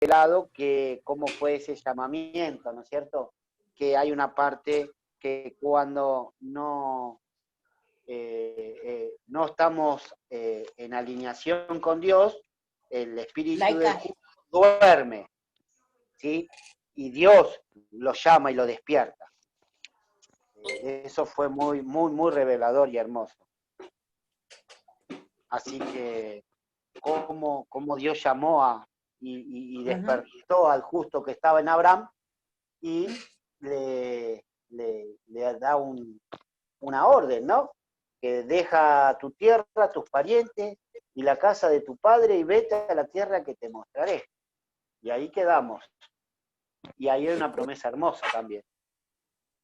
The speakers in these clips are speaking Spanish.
revelado que cómo fue ese llamamiento, ¿no es cierto? Que hay una parte que cuando no estamos en alineación con Dios, el espíritu del justo duerme, ¿sí? Y Dios lo llama y lo despierta. Eso fue muy, muy, muy revelador y hermoso. Así que, cómo Dios llamó y despertó al justo que estaba en Abraham y le da una orden, ¿no? Que deja tu tierra, tus parientes y la casa de tu padre y vete a la tierra que te mostraré. Y ahí quedamos. Y ahí hay una promesa hermosa también,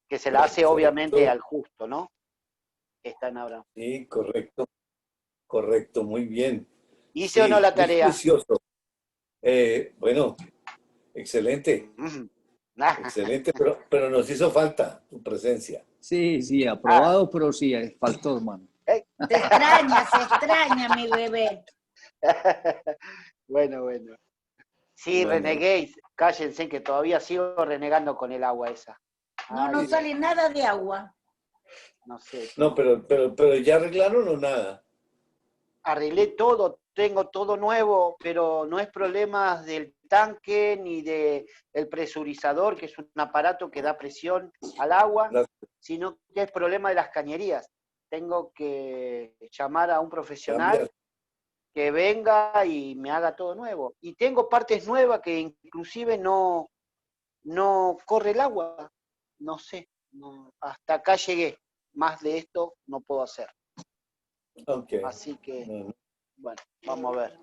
que se la hace obviamente al justo, ¿no? Que está en Abraham. Sí, correcto. Correcto, muy bien. ¿Hice o no la tarea? Muy juicioso. Bueno, excelente. Excelente, pero nos hizo falta tu presencia. Sí, aprobado, pero sí, faltó, hermano. Se extraña mi bebé. Bueno. Sí, bueno. Reneguéis, cállense que todavía sigo renegando con el agua esa. No sale nada de agua. No sé. No, pero ¿ya arreglaron o nada? Arreglé todo, tengo todo nuevo, pero no es problema del tanque ni del presurizador, que es un aparato que da presión al agua, sino que es problema de las cañerías. Tengo que llamar a un profesional que venga y me haga todo nuevo. Y tengo partes nuevas que inclusive no corre el agua. No sé, hasta acá llegué. Más de esto no puedo hacer. Okay. Así que, bueno, vamos a ver.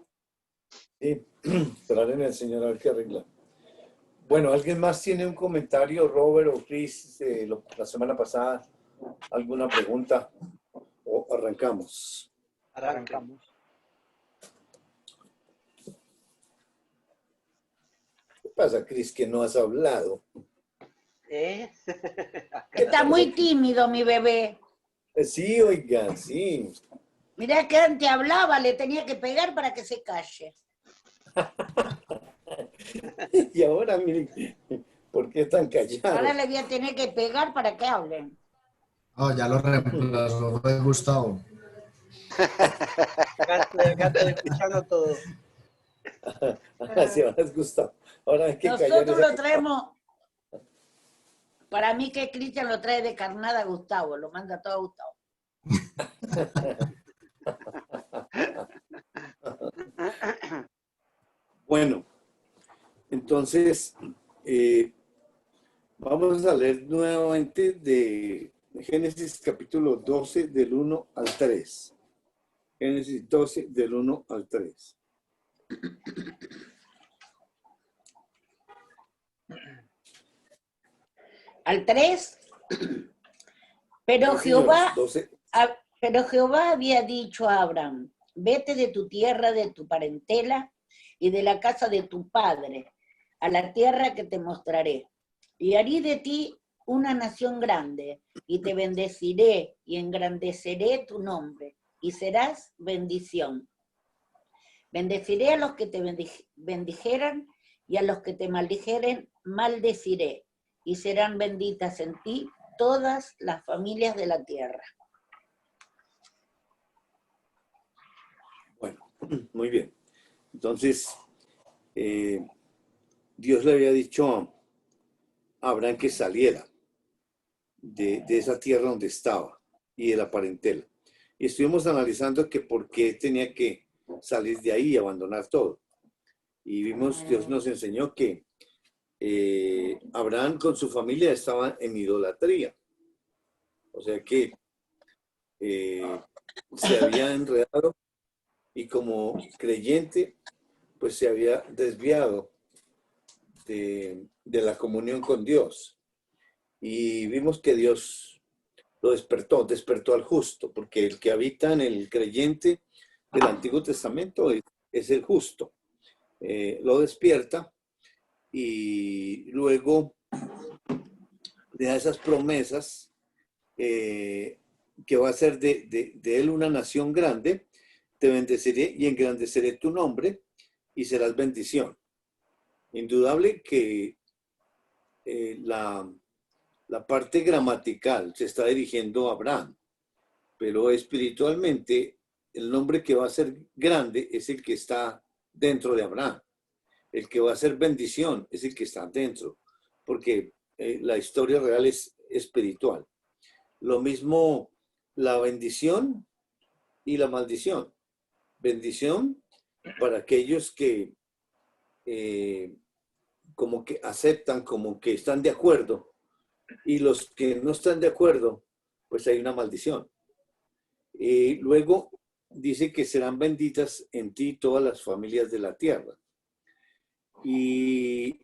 Sí, esperaré al Señor a ver qué arregla. Bueno, ¿alguien más tiene un comentario, Robert o Chris, la semana pasada? ¿Alguna pregunta? ¿O arrancamos? Arrancamos. ¿Qué pasa, Chris, que no has hablado? Está muy tímido mi bebé. Sí, oigan, sí. Mirá que antes hablaba, le tenía que pegar para que se calle. Y ahora, miren, ¿por qué están callados? Ahora le voy a tener que pegar para que hablen. No, ya lo reemplazó, fue Gustavo. Acá estoy escuchando todo. Sí, ahora es Gustavo. Ahora es que nosotros lo traemos. Para mí que Cristian lo trae de carnada a Gustavo, lo manda todo a Gustavo. Bueno, entonces vamos a leer nuevamente de Génesis capítulo 12 del 1 al 3. Génesis 12 del 1 al 3. Al 3, pero Jehová había dicho a Abraham, vete de tu tierra, de tu parentela y de la casa de tu padre, a la tierra que te mostraré. Y haré de ti una nación grande, y te bendeciré y engrandeceré tu nombre, y serás bendición. Bendeciré a los que te bendijeran, y a los que te maldijeren, maldeciré, y serán benditas en ti todas las familias de la tierra. Bueno, muy bien. Entonces, Dios le había dicho a Abraham que saliera de esa tierra donde estaba y de la parentela. Y estuvimos analizando que por qué tenía que salir de ahí y abandonar todo. Y vimos, Dios nos enseñó que Abraham con su familia estaba en idolatría. O sea que se había enredado y como creyente, pues se había desviado de la comunión con Dios. Y vimos que Dios lo despertó al justo, porque el que habita en el creyente del Antiguo Testamento es el justo. Lo despierta y luego le da esas promesas que va a ser de él una nación grande. Te bendeciré y engrandeceré tu nombre y serás bendición. Indudable que la parte gramatical se está dirigiendo a Abraham, pero espiritualmente el nombre que va a ser grande es el que está dentro de Abraham. El que va a ser bendición es el que está dentro, porque la historia real es espiritual. Lo mismo la bendición y la maldición. Bendición para aquellos que como que aceptan, como que están de acuerdo, y los que no están de acuerdo, pues hay una maldición. Y luego dice que serán benditas en ti todas las familias de la tierra. ¿Y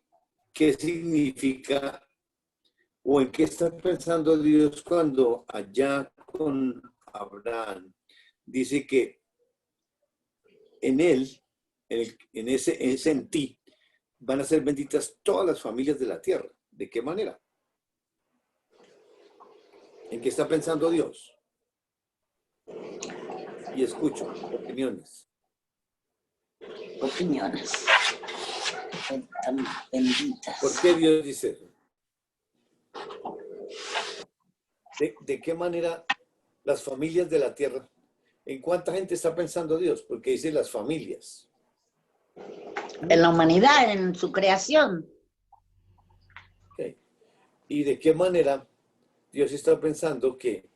qué significa o en qué está pensando Dios cuando allá con Abraham dice que en él, en ese en ti, van a ser benditas todas las familias de la tierra? ¿De qué manera? ¿En qué está pensando Dios? Y escucho opiniones. Opiniones. Están benditas. ¿Por qué Dios dice eso? ¿De qué manera las familias de la tierra? ¿En cuánta gente está pensando Dios? Porque dice las familias. En la humanidad, en su creación. Okay. ¿Y de qué manera Dios está pensando que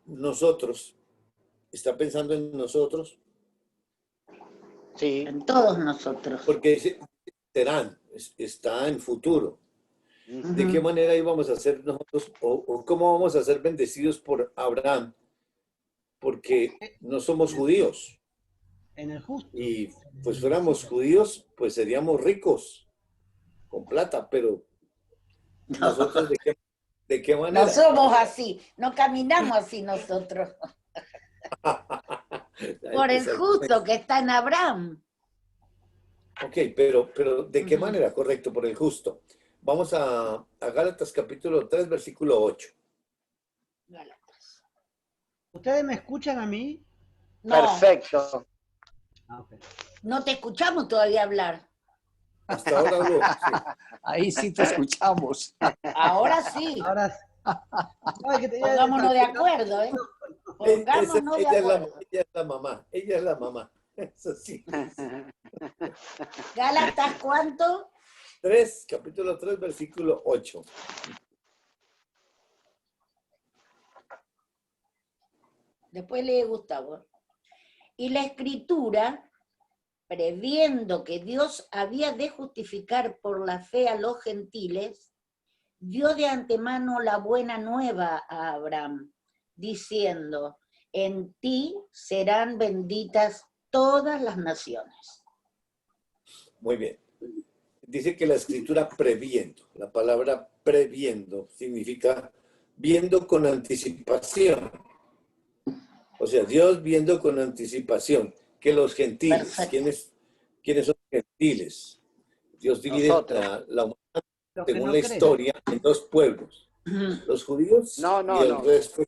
nosotros, está pensando en nosotros? Sí. En todos nosotros. Porque dice, serán, está en futuro. ¿De qué manera íbamos a ser nosotros o cómo vamos a ser bendecidos por Abraham? Porque no somos judíos. En el justo. Y pues fuéramos judíos, pues seríamos ricos con plata, pero nosotros ¿de qué manera? No somos así, no caminamos así nosotros. Por el justo que está en Abraham. Ok, pero ¿de qué manera? Correcto, por el justo. Vamos a Gálatas capítulo 3, versículo 8. Gálatas. ¿Ustedes me escuchan a mí? No, Perfecto. Ah, ok. no te escuchamos todavía hablar. Hasta ahora habló. Sí. Ahí sí te escuchamos. Ahora sí. Ahora sí. No, es que tenía- Pongámonos de acuerdo, ¿eh? Pongámonos de Ella acuerdo. es la mamá. Ella es la mamá. Eso sí. Gálatas, ¿cuánto? Capítulo 3, versículo 8. Después lee Gustavo. Y la Escritura, previendo que Dios había de justificar por la fe a los gentiles, dio de antemano la buena nueva a Abraham, diciendo, en ti serán benditas todas las naciones. Muy bien. Dice que la escritura previendo. La palabra previendo significa viendo con anticipación. O sea, Dios viendo con anticipación que los gentiles, ¿quiénes son los gentiles? Dios divide la humanidad según la historia en dos pueblos. Los judíos y el resto.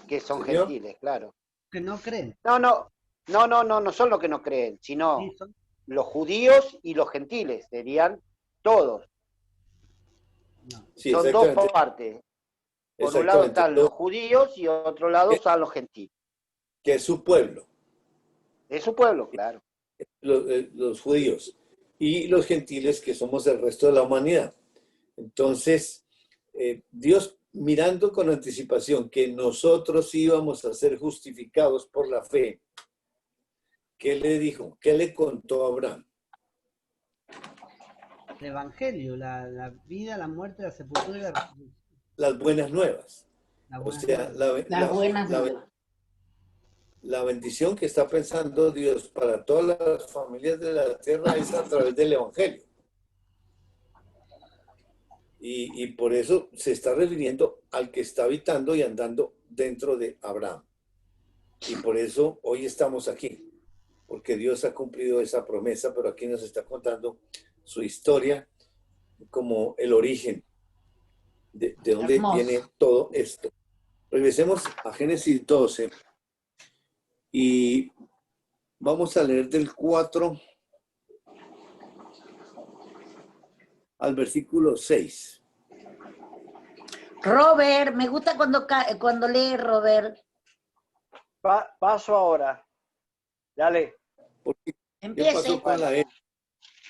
Que son ¿Señor? gentiles, claro. Que no creen. No son los que no creen, sino Sí, son- los judíos y los gentiles, serían todos. no. Sí, Son dos exactamente. partes. Por un lado están los judíos y otro lado están los gentiles. Que es su pueblo. Es su pueblo, claro. Los judíos y los gentiles, que somos el resto de la humanidad. Entonces, Dios, mirando con anticipación que nosotros íbamos a ser justificados por la fe, ¿qué le dijo? ¿Qué le contó a Abraham? El Evangelio, la vida, la muerte, la sepultura y la resurrección. Las buenas nuevas. La O buena sea, nueva. Las buenas nuevas. la bendición que está pensando Dios para todas las familias de la tierra es a través del Evangelio. Y por eso se está refiriendo al que está habitando y andando dentro de Abraham. Y por eso hoy estamos aquí, porque Dios ha cumplido esa promesa, pero aquí nos está contando su historia como el origen de dónde viene todo esto. Regresemos a Génesis 12 y vamos a leer del 4 al versículo 6. Robert, me gusta cuando lee Robert. Paso ahora. Dale. ¿Qué Empiece. pasó con la L?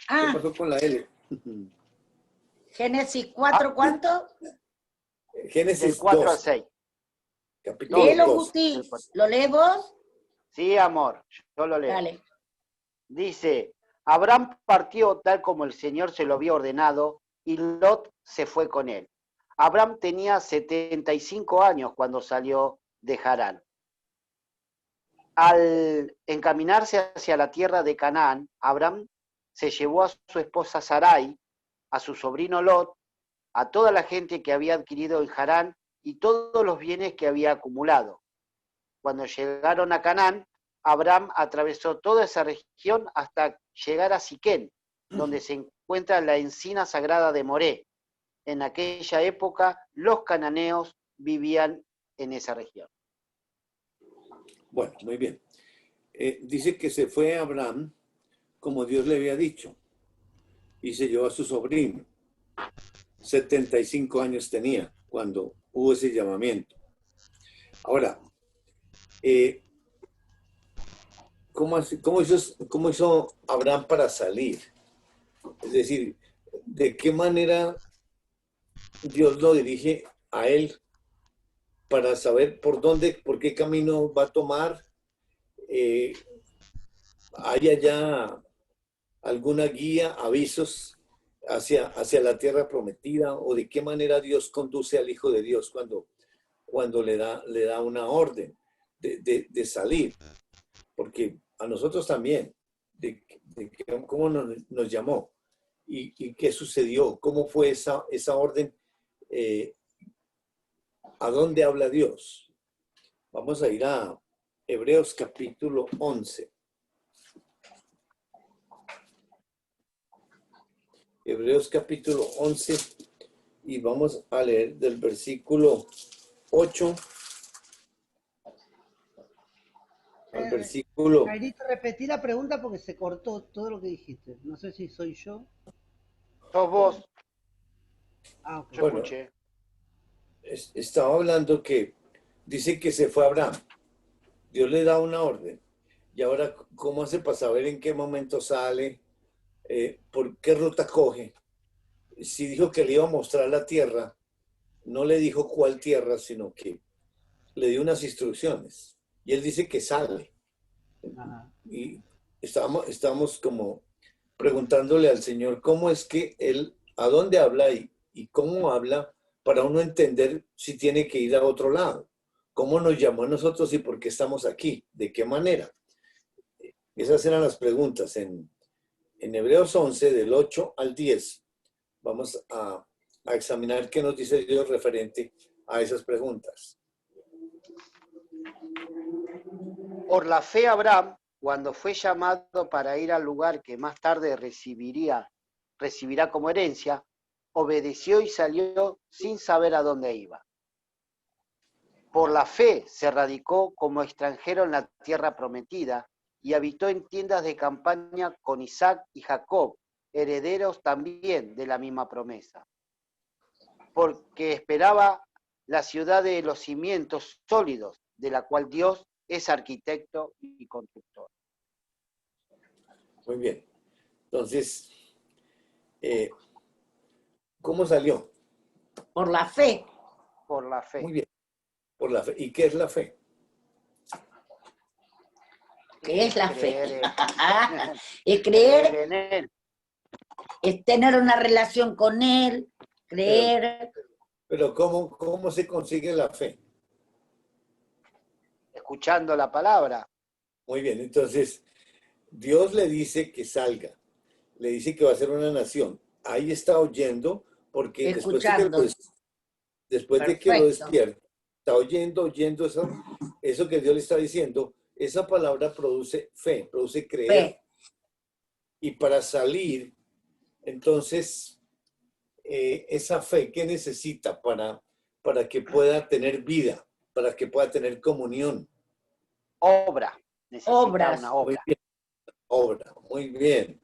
Ah, ¿Qué pasó con la L? Génesis 4, ¿cuánto? Génesis Del 4 al 2, 6. capítulo Léelo, 2. Gusti. ¿Lo lees vos? Sí, amor, yo lo leo. Dale. Dice, Abraham partió tal como el Señor se lo había ordenado y Lot se fue con él. Abraham tenía 75 años cuando salió de Harán. Al encaminarse hacia la tierra de Canaán, Abraham se llevó a su esposa Sarai, a su sobrino Lot, a toda la gente que había adquirido en Harán y todos los bienes que había acumulado. Cuando llegaron a Canaán, Abraham atravesó toda esa región hasta llegar a Siquén, donde se encuentra la encina sagrada de Moré. En aquella época, los cananeos vivían en esa región. Bueno, muy bien. Dice que se fue Abraham como Dios le había dicho y se llevó a su sobrino. 75 años tenía cuando hubo ese llamamiento. Ahora, ¿cómo hizo Abraham para salir? Es decir, ¿de qué manera Dios lo dirige a él para saber por qué camino va a tomar? ¿Hay allá alguna guía, avisos hacia la tierra prometida? ¿O de qué manera Dios conduce al Hijo de Dios cuando le da una orden de salir? Porque a nosotros también, cómo nos llamó y qué sucedió, cómo fue esa orden, a dónde habla Dios. Vamos a ir a Hebreos capítulo 11. Hebreos capítulo 11 y vamos a leer del versículo 8 al versículo... Jairito, repetí la pregunta porque se cortó todo lo que dijiste. No sé si soy yo. ¿Sos vos? Ah, ok. Yo Bueno, escuché. estaba hablando que dice que se fue Abraham. Dios le da una orden. Y ahora, ¿cómo hace para saber en qué momento sale? ¿Por qué ruta coge? Si dijo que le iba a mostrar la tierra, no le dijo cuál tierra, sino que le dio unas instrucciones. Y él dice que sale. Ajá. Y estamos como preguntándole al Señor cómo es que Él, a dónde habla y cómo habla para uno entender si tiene que ir a otro lado. ¿Cómo nos llamó a nosotros y por qué estamos aquí? ¿De qué manera? Esas eran las preguntas. En Hebreos 11, del 8 al 10, vamos a examinar qué nos dice Dios referente a esas preguntas. Por la fe Abraham, cuando fue llamado para ir al lugar que más tarde recibirá como herencia, obedeció y salió sin saber a dónde iba. Por la fe se radicó como extranjero en la tierra prometida y habitó en tiendas de campaña con Isaac y Jacob, herederos también de la misma promesa. Porque esperaba la ciudad de los cimientos sólidos, de la cual Dios es arquitecto y constructor. Muy bien. Entonces, ¿cómo salió? Por la fe. Por la fe. Muy bien. Por la fe. ¿Y qué es la fe? ¿Qué es la Creer fe? en- Es creer, en Él. es tener una relación con Él, creer. Pero ¿cómo se consigue la fe? Escuchando la palabra. Muy bien, entonces Dios le dice que salga, le dice que va a ser una nación. Ahí está oyendo, porque Escuchando. después de que lo Perfecto. despierta, está oyendo eso que Dios le está diciendo, esa palabra produce fe, produce creer. Fe. Y para salir, entonces, esa fe, ¿qué necesita para que pueda tener vida, para que pueda tener comunión? Obra. Necesita Obras. una Muy obra. bien. Obra, muy bien.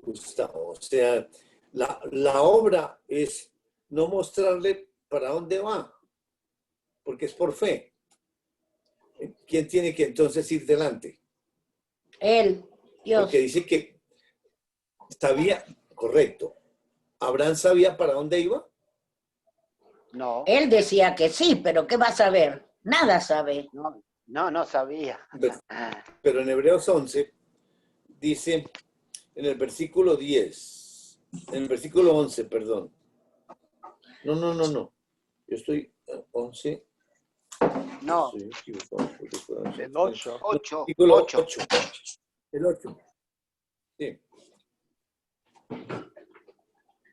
Gustavo. O sea, la obra es no mostrarle para dónde va, porque es por fe. ¿Quién tiene que entonces ir delante? Él, Dios. Porque dice que sabía, correcto. ¿Abraham sabía para dónde iba? No, Él decía que sí, pero ¿qué va a saber? Nada sabe. no sabía. Pero en Hebreos 11 dice, en el versículo 10, en el versículo 11, perdón. No. Yo estoy 11. No, Estoy equivocado. El 8. 8, Versículo 8. 8. El 8. Sí.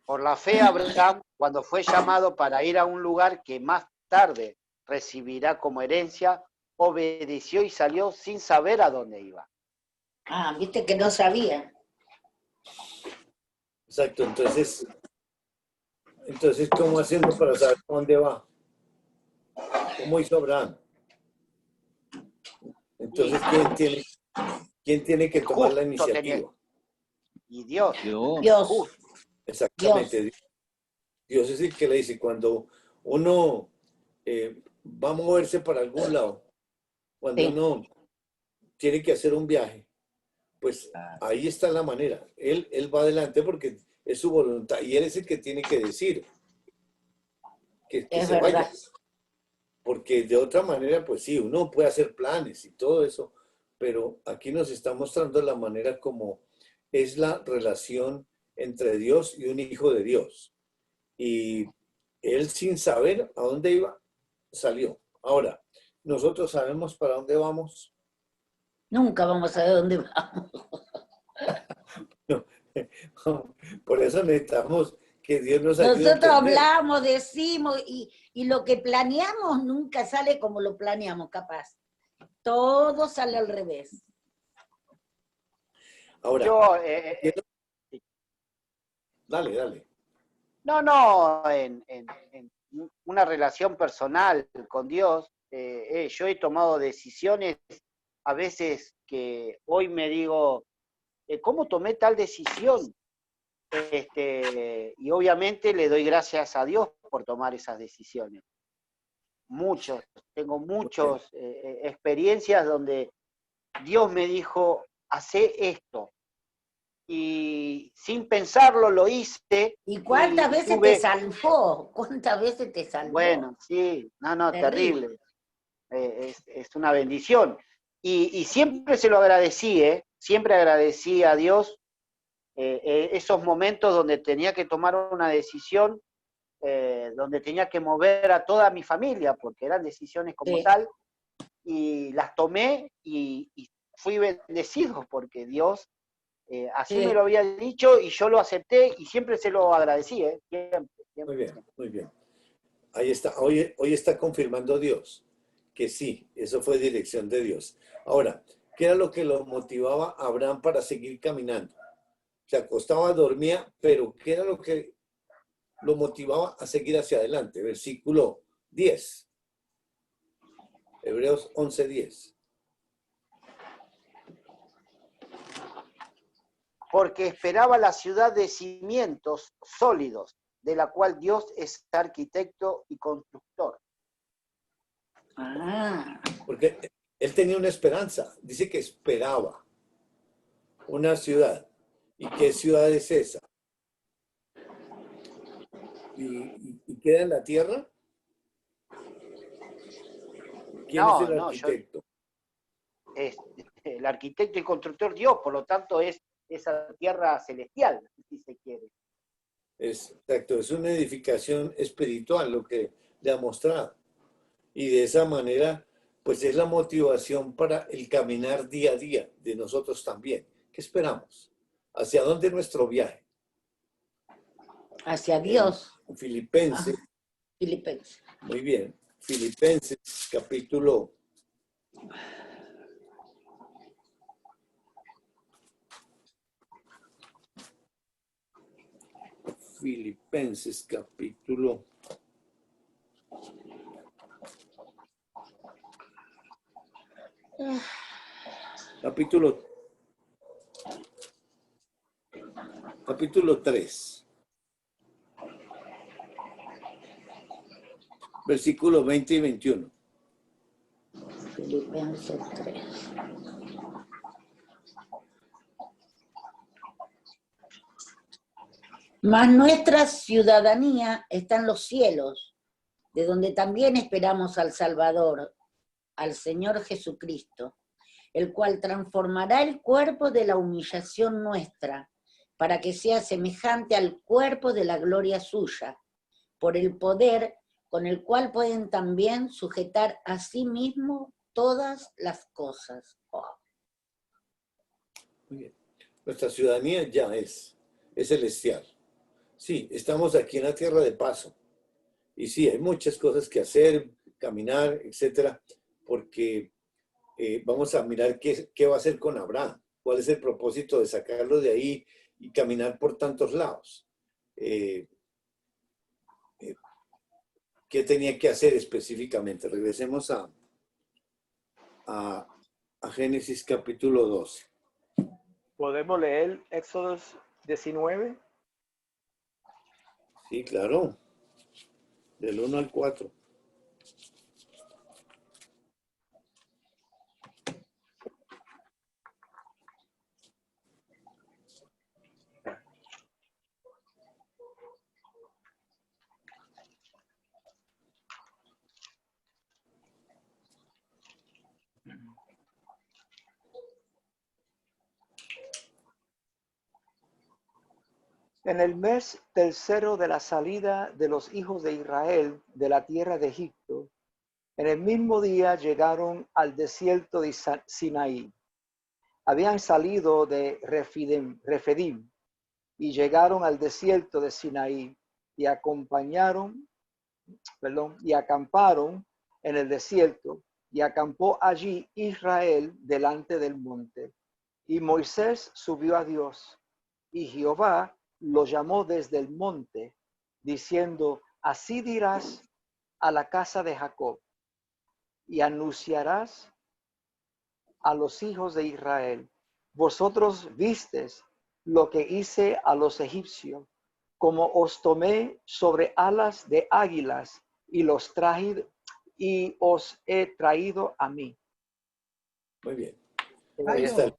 Por la fe, Abraham, cuando fue llamado para ir a un lugar que más tarde recibirá como herencia, obedeció y salió sin saber a dónde iba. Ah, viste que no sabía. Exacto. Entonces, ¿cómo hacemos para saber a dónde va? ¿Cómo hizo Abraham? Entonces, ¿quién tiene que tomar la iniciativa? Y Dios. Dios. Justo. Exactamente. Dios es el que le dice, cuando uno va a moverse para algún lado, cuando Sí. uno tiene que hacer un viaje, pues ahí está la manera. Él va adelante porque es su voluntad y él es el que tiene que decir que Es se verdad. vaya. Porque de otra manera, pues sí, uno puede hacer planes y todo eso, pero aquí nos está mostrando la manera como es la relación entre Dios y un hijo de Dios. Y él, sin saber a dónde iba, salió. Ahora, ¿nosotros sabemos para dónde vamos? Nunca vamos a ver dónde vamos. No. Por eso necesitamos que Dios nos ayude a Nosotros entender. hablamos, decimos, y lo que planeamos nunca sale como lo planeamos, capaz. Todo sale al revés. Ahora, Yo, dale. no, en una relación personal con Dios, yo he tomado decisiones a veces que hoy me digo, ¿cómo tomé tal decisión? Y obviamente le doy gracias a Dios por tomar esas decisiones. Tengo muchas experiencias donde Dios me dijo, hacé esto. Y sin pensarlo lo hice. ¿Y cuántas y veces tuve, te salvó? ¿Cuántas veces te salvó? Bueno, sí, terrible. Es una bendición. Y siempre se lo agradecí, siempre agradecí a Dios esos momentos donde tenía que tomar una decisión, donde tenía que mover a toda mi familia, porque eran decisiones como Sí. tal, y las tomé y fui bendecido, porque Dios así Sí. me lo había dicho y yo lo acepté y siempre se lo agradecí, siempre. Muy bien. Ahí está, hoy está confirmando Dios que sí, eso fue dirección de Dios. Ahora, ¿qué era lo que lo motivaba a Abraham para seguir caminando? Se acostaba, dormía, pero ¿qué era lo que lo motivaba a seguir hacia adelante? Versículo 10. Hebreos 11:10. Porque esperaba la ciudad de cimientos sólidos, de la cual Dios es arquitecto y constructor. Ah, Porque él tenía una esperanza. Dice que esperaba una ciudad. ¿Y qué ciudad es esa? ¿Y queda en la tierra? ¿Quién es el arquitecto? Es el arquitecto y constructor Dios, por lo tanto es esa tierra celestial, si se quiere. Exacto, es una edificación espiritual lo que le ha mostrado. Y de esa manera, pues es la motivación para el caminar día a día de nosotros también. ¿Qué esperamos? ¿Hacia dónde nuestro viaje? hacia Dios. Filipenses. Filipenses. Muy bien. Filipenses, capítulo 3. capítulo 3, versículos 20 y 21. Filipenses 3. Mas nuestra ciudadanía está en los cielos, de donde también esperamos al Salvador, al Señor Jesucristo, el cual transformará el cuerpo de la humillación nuestra, para que sea semejante al cuerpo de la gloria suya, por el poder con el cual pueden también sujetar a sí mismo todas las cosas. Oh. Muy bien. Nuestra ciudadanía ya es celestial. Sí, estamos aquí en la tierra de paso. Y sí, hay muchas cosas que hacer, caminar, etcétera, porque vamos a mirar qué va a hacer con Abraham, cuál es el propósito de sacarlo de ahí y caminar por tantos lados. ¿Qué tenía que hacer específicamente? Regresemos a Génesis capítulo 12. ¿Podemos leer Éxodo 19? Sí, claro. Del 1 al 4. En el mes tercero de la salida de los hijos de Israel de la tierra de Egipto, en el mismo día llegaron al desierto de Sinaí. Habían salido de Refidim y llegaron al desierto de Sinaí y acamparon en el desierto, y acampó allí Israel delante del monte. Y Moisés subió a Dios, y Jehová lo llamó desde el monte, diciendo: así dirás a la casa de Jacob, y anunciarás a los hijos de Israel: vosotros visteis lo que hice a los egipcios, como os tomé sobre alas de águilas y los traje y os he traído a mí. Muy bien. Pablo, Ahí está.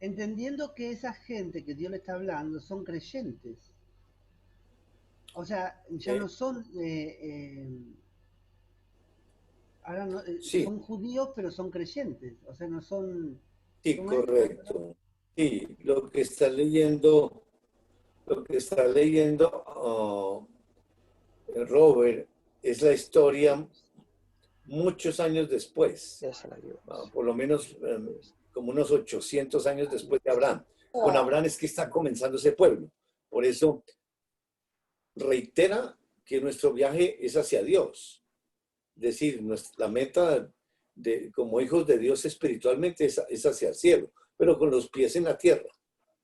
entendiendo que esa gente que Dios le está hablando son creyentes. O sea, ya no son, ahora no, Sí, son judíos, pero son creyentes. O sea, no son. sí, ¿Cómo es? correcto. Sí, lo que está leyendo Robert es la historia muchos años después, por lo menos como unos 800 años después de Abraham. Con Abraham es que está comenzando ese pueblo. Por eso reitera que nuestro viaje es hacia Dios. Es decir, la meta como hijos de Dios espiritualmente es hacia el cielo, pero con los pies en la tierra,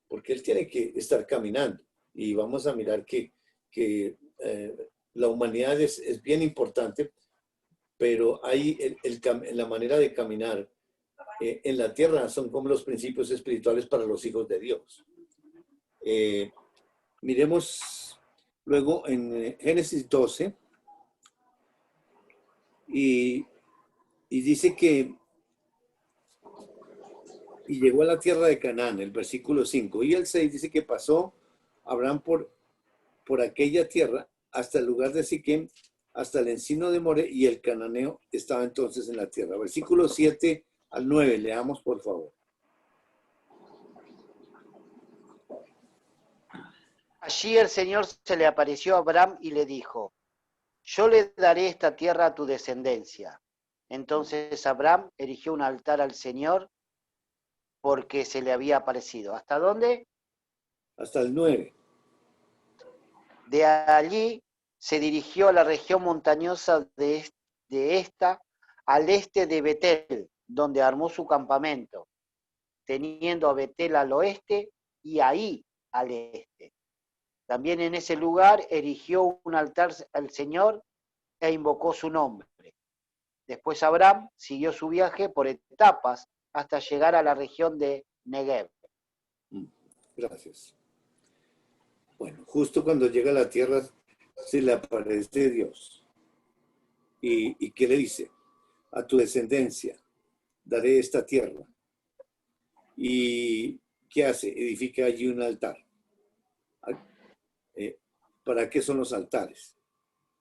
porque Él tiene que estar caminando. Y vamos a mirar que la humanidad es bien importante, pero ahí la manera de caminar en la tierra son como los principios espirituales para los hijos de Dios. Miremos luego en Génesis 12 y dice que y llegó a la tierra de Canaán, el versículo 5, y el 6 dice que pasó Abraham por aquella tierra hasta el lugar de Siquem, hasta el encino de More, y el cananeo estaba entonces en la tierra. Versículo 7 al 9, leamos por favor. Allí el Señor se le apareció a Abraham y le dijo: yo le daré esta tierra a tu descendencia. Entonces Abraham erigió un altar al Señor porque se le había aparecido. ¿Hasta dónde? Hasta el 9. De allí se dirigió a la región montañosa de esta, al este de Betel, donde armó su campamento, teniendo a Betel al oeste y ahí al este. También en ese lugar erigió un altar al Señor e invocó su nombre. Después Abraham siguió su viaje por etapas hasta llegar a la región de Negev. Gracias. Bueno, justo cuando llega a la tierra se le aparece Dios. ¿Y qué le dice? A tu descendencia daré esta tierra. ¿Y qué hace? Edifica allí un altar. ¿Para qué son los altares?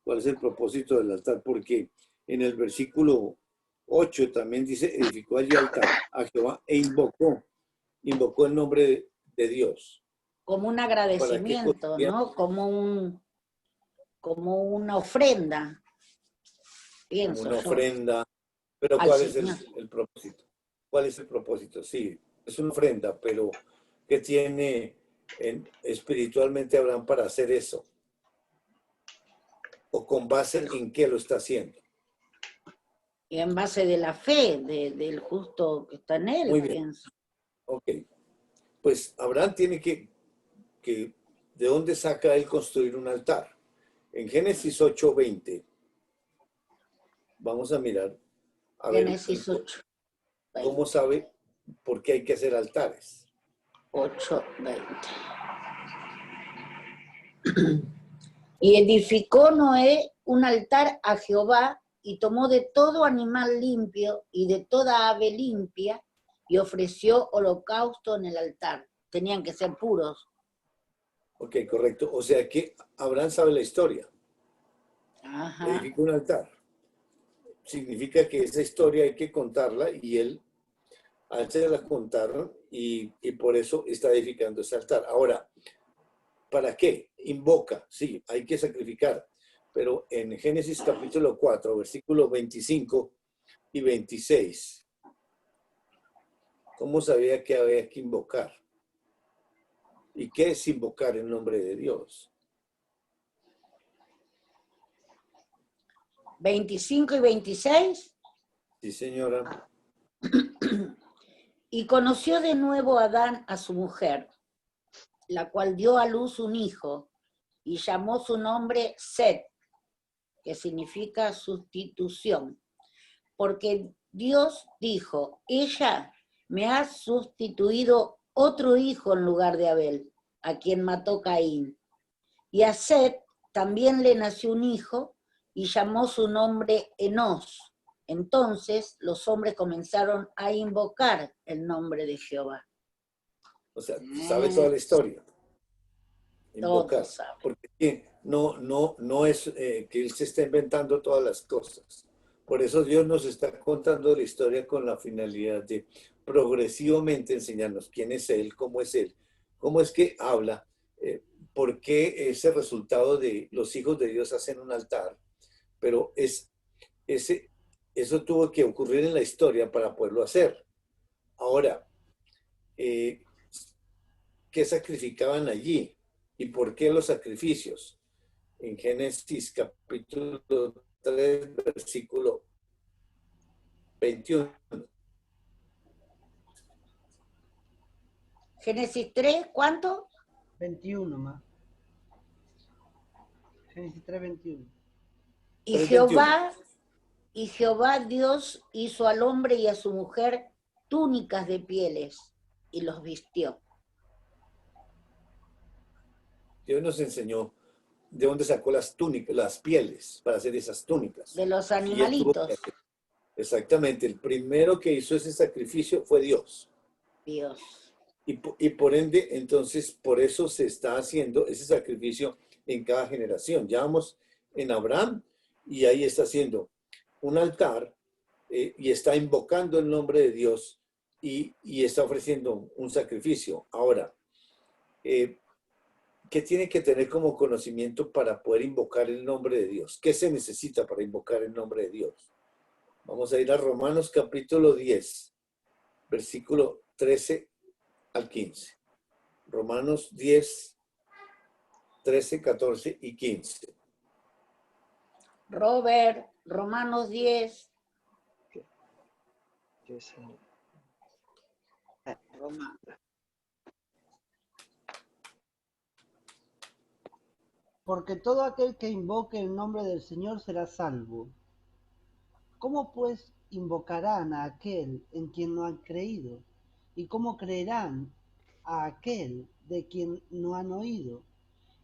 ¿Cuál es el propósito del altar? Porque en el versículo 8 también dice, edificó allí altar a Jehová e invocó el nombre de Dios. Como un agradecimiento, ¿no? Como una ofrenda, pienso como una yo. ofrenda. Pero ¿cuál es el propósito? ¿Cuál es el propósito? Sí, es una ofrenda, pero ¿qué tiene espiritualmente Abraham para hacer eso? ¿O con base en qué lo está haciendo? Y en base de la fe del justo que está en él, Muy bien. pienso. Ok. Pues Abraham tiene que ¿de dónde saca él construir un altar? En Génesis 8:20, vamos a mirar, a Génesis ver 8. cómo sabe por qué hay que hacer altares. 8:20. Y edificó Noé un altar a Jehová y tomó de todo animal limpio y de toda ave limpia y ofreció holocausto en el altar. Tenían que ser puros. Ok, correcto. O sea que Abraham sabe la historia. Ajá. Edificó un altar. Significa que esa historia hay que contarla y él, al se la contaron y por eso está edificando ese altar. Ahora, ¿para qué? Invoca, sí, hay que sacrificar. Pero en Génesis capítulo 4, versículos 25 y 26, ¿cómo sabía que había que invocar? ¿Y qué es invocar en nombre de Dios? 25 y 26. Sí, señora. Y conoció de nuevo Adán a su mujer, la cual dio a luz un hijo, y llamó su nombre Set, que significa sustitución, porque Dios dijo, ella me ha sustituido otro hijo en lugar de Abel, a quien mató Caín. Y a Set también le nació un hijo, y llamó su nombre Enos. Entonces los hombres comenzaron a invocar el nombre de Jehová. O sea, sabe toda la historia. Invocar. Todos saben. Porque no es que él se está inventando todas las cosas. Por eso Dios nos está contando la historia con la finalidad de progresivamente enseñarnos quién es Él, cómo es que habla, por qué ese resultado de los hijos de Dios hacen un altar, pero eso tuvo que ocurrir en la historia para poderlo hacer. Ahora, ¿qué sacrificaban allí? ¿Y por qué los sacrificios? En Génesis capítulo 3, versículo 21. Génesis 3, ¿cuánto? 21 más. Génesis 3, 21. Y Jehová Dios hizo al hombre y a su mujer túnicas de pieles y los vistió. Dios nos enseñó de dónde sacó las túnicas, las pieles para hacer esas túnicas. De los animalitos. Exactamente, el primero que hizo ese sacrificio fue Dios. Dios. Y por ende, entonces, por eso se está haciendo ese sacrificio en cada generación. Ya vamos en Abraham y ahí está haciendo un altar y está invocando el nombre de Dios y está ofreciendo un sacrificio. Ahora, ¿qué tiene que tener como conocimiento para poder invocar el nombre de Dios? ¿Qué se necesita para invocar el nombre de Dios? Vamos a ir a Romanos capítulo 10, versículo 13 al 15. Romanos 10, 13, 14 y 15. Robert, Romanos 10. Romanos. Porque todo aquel que invoque el nombre del Señor será salvo. ¿Cómo pues invocarán a aquel en quien no han creído? ¿Y cómo creerán a aquel de quien no han oído?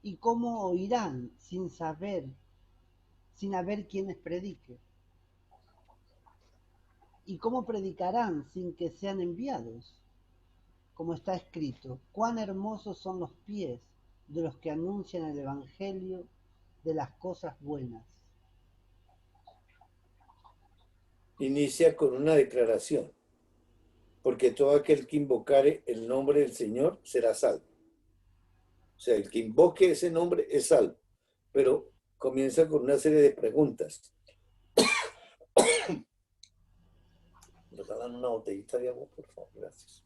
¿Y cómo oirán sin haber quienes predique? ¿Y cómo predicarán sin que sean enviados? Como está escrito, cuán hermosos son los pies de los que anuncian el evangelio de las cosas buenas. Inicia con una declaración, porque todo aquel que invocare el nombre del Señor será salvo. O sea, el que invoque ese nombre es salvo, pero comienza con una serie de preguntas. ¿Me regalan una botellita de agua, por favor? Gracias.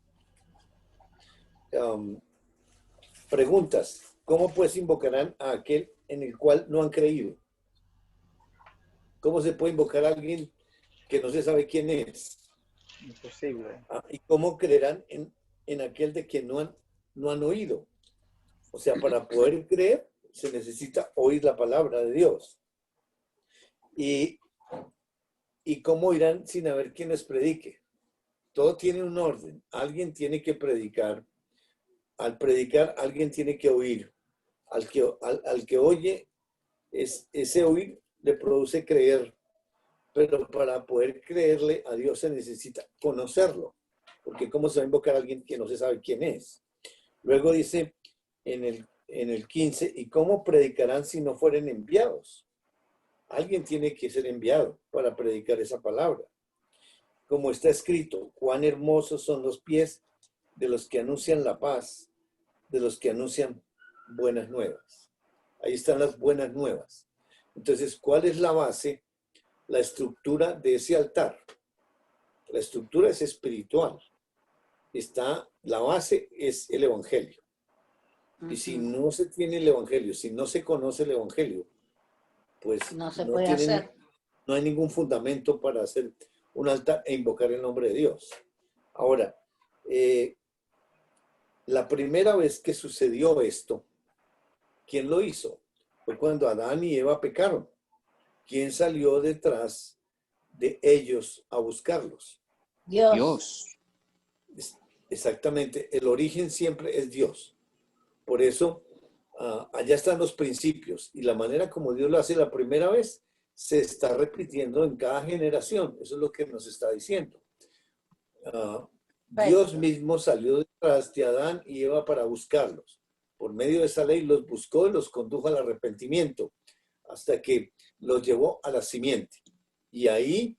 Preguntas. ¿Cómo pues invocarán a aquel en el cual no han creído? ¿Cómo se puede invocar a alguien que no se sabe quién es? Imposible. ¿Y cómo creerán en aquel de quien no han oído? O sea, para poder creer se necesita oír la palabra de Dios. ¿Y cómo irán sin haber quien les predique? Todo tiene un orden. Alguien tiene que predicar. Al predicar, alguien tiene que oír. Al que oye, ese oír le produce creer. Pero para poder creerle a Dios se necesita conocerlo. Porque ¿cómo se va a invocar a alguien que no se sabe quién es? Luego dice en el 15, ¿y cómo predicarán si no fueren enviados? Alguien tiene que ser enviado para predicar esa palabra. Como está escrito, cuán hermosos son los pies de los que anuncian la paz, de los que anuncian buenas nuevas. Ahí están las buenas nuevas. Entonces, ¿cuál es la base? La estructura de ese altar. La estructura es espiritual. La base es el evangelio. Y si no se tiene el evangelio, si no se conoce el evangelio, pues no se puede hacer. No hay ningún fundamento para hacer un altar e invocar el nombre de Dios. Ahora, la primera vez que sucedió esto, ¿quién lo hizo? Fue cuando Adán y Eva pecaron. ¿Quién salió detrás de ellos a buscarlos? Dios. Exactamente, el origen siempre es Dios. Por eso, allá están los principios y la manera como Dios lo hace la primera vez se está repitiendo en cada generación. Eso es lo que nos está diciendo. Dios mismo salió detrás de Adán y Eva para buscarlos. Por medio de esa ley los buscó y los condujo al arrepentimiento hasta que los llevó a la simiente. Y ahí,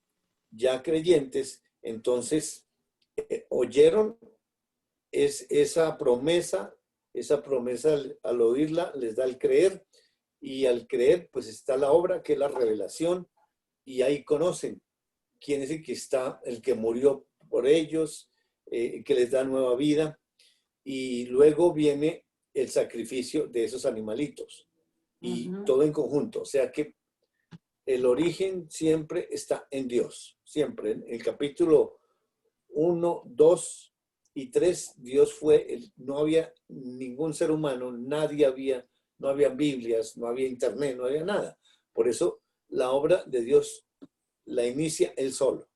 ya creyentes, entonces oyeron esa promesa al oírla les da el creer, y al creer pues está la obra que es la revelación, y ahí conocen quién es el que murió por ellos, que les da nueva vida, y luego viene el sacrificio de esos animalitos y todo en conjunto. O sea que el origen siempre está en Dios, siempre. En el capítulo 1, 2 y 3, Dios no había ningún ser humano, no había Biblias, no había internet, no había nada. Por eso la obra de Dios la inicia él solo.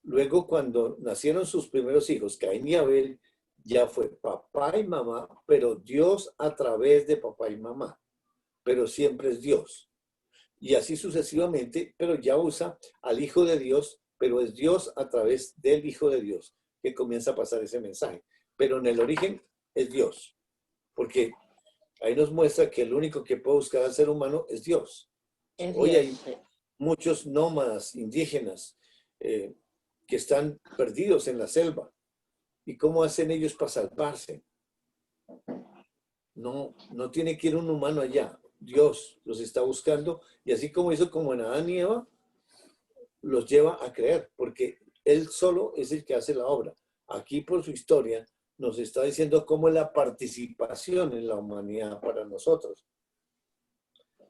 Luego, cuando nacieron sus primeros hijos, Caín y Abel, ya fue papá y mamá, pero Dios a través de papá y mamá. Pero siempre es Dios. Y así sucesivamente, pero ya usa al Hijo de Dios, pero es Dios a través del Hijo de Dios que comienza a pasar ese mensaje. Pero en el origen es Dios. Porque ahí nos muestra que el único que puede buscar al ser humano es Dios. Hoy hay muchos nómadas indígenas que están perdidos en la selva. ¿Y cómo hacen ellos para salvarse? No tiene que ir un humano allá. Dios los está buscando, y así como hizo como en Adán y Eva, los lleva a creer, porque Él solo es el que hace la obra. Aquí por su historia nos está diciendo cómo es la participación en la humanidad para nosotros.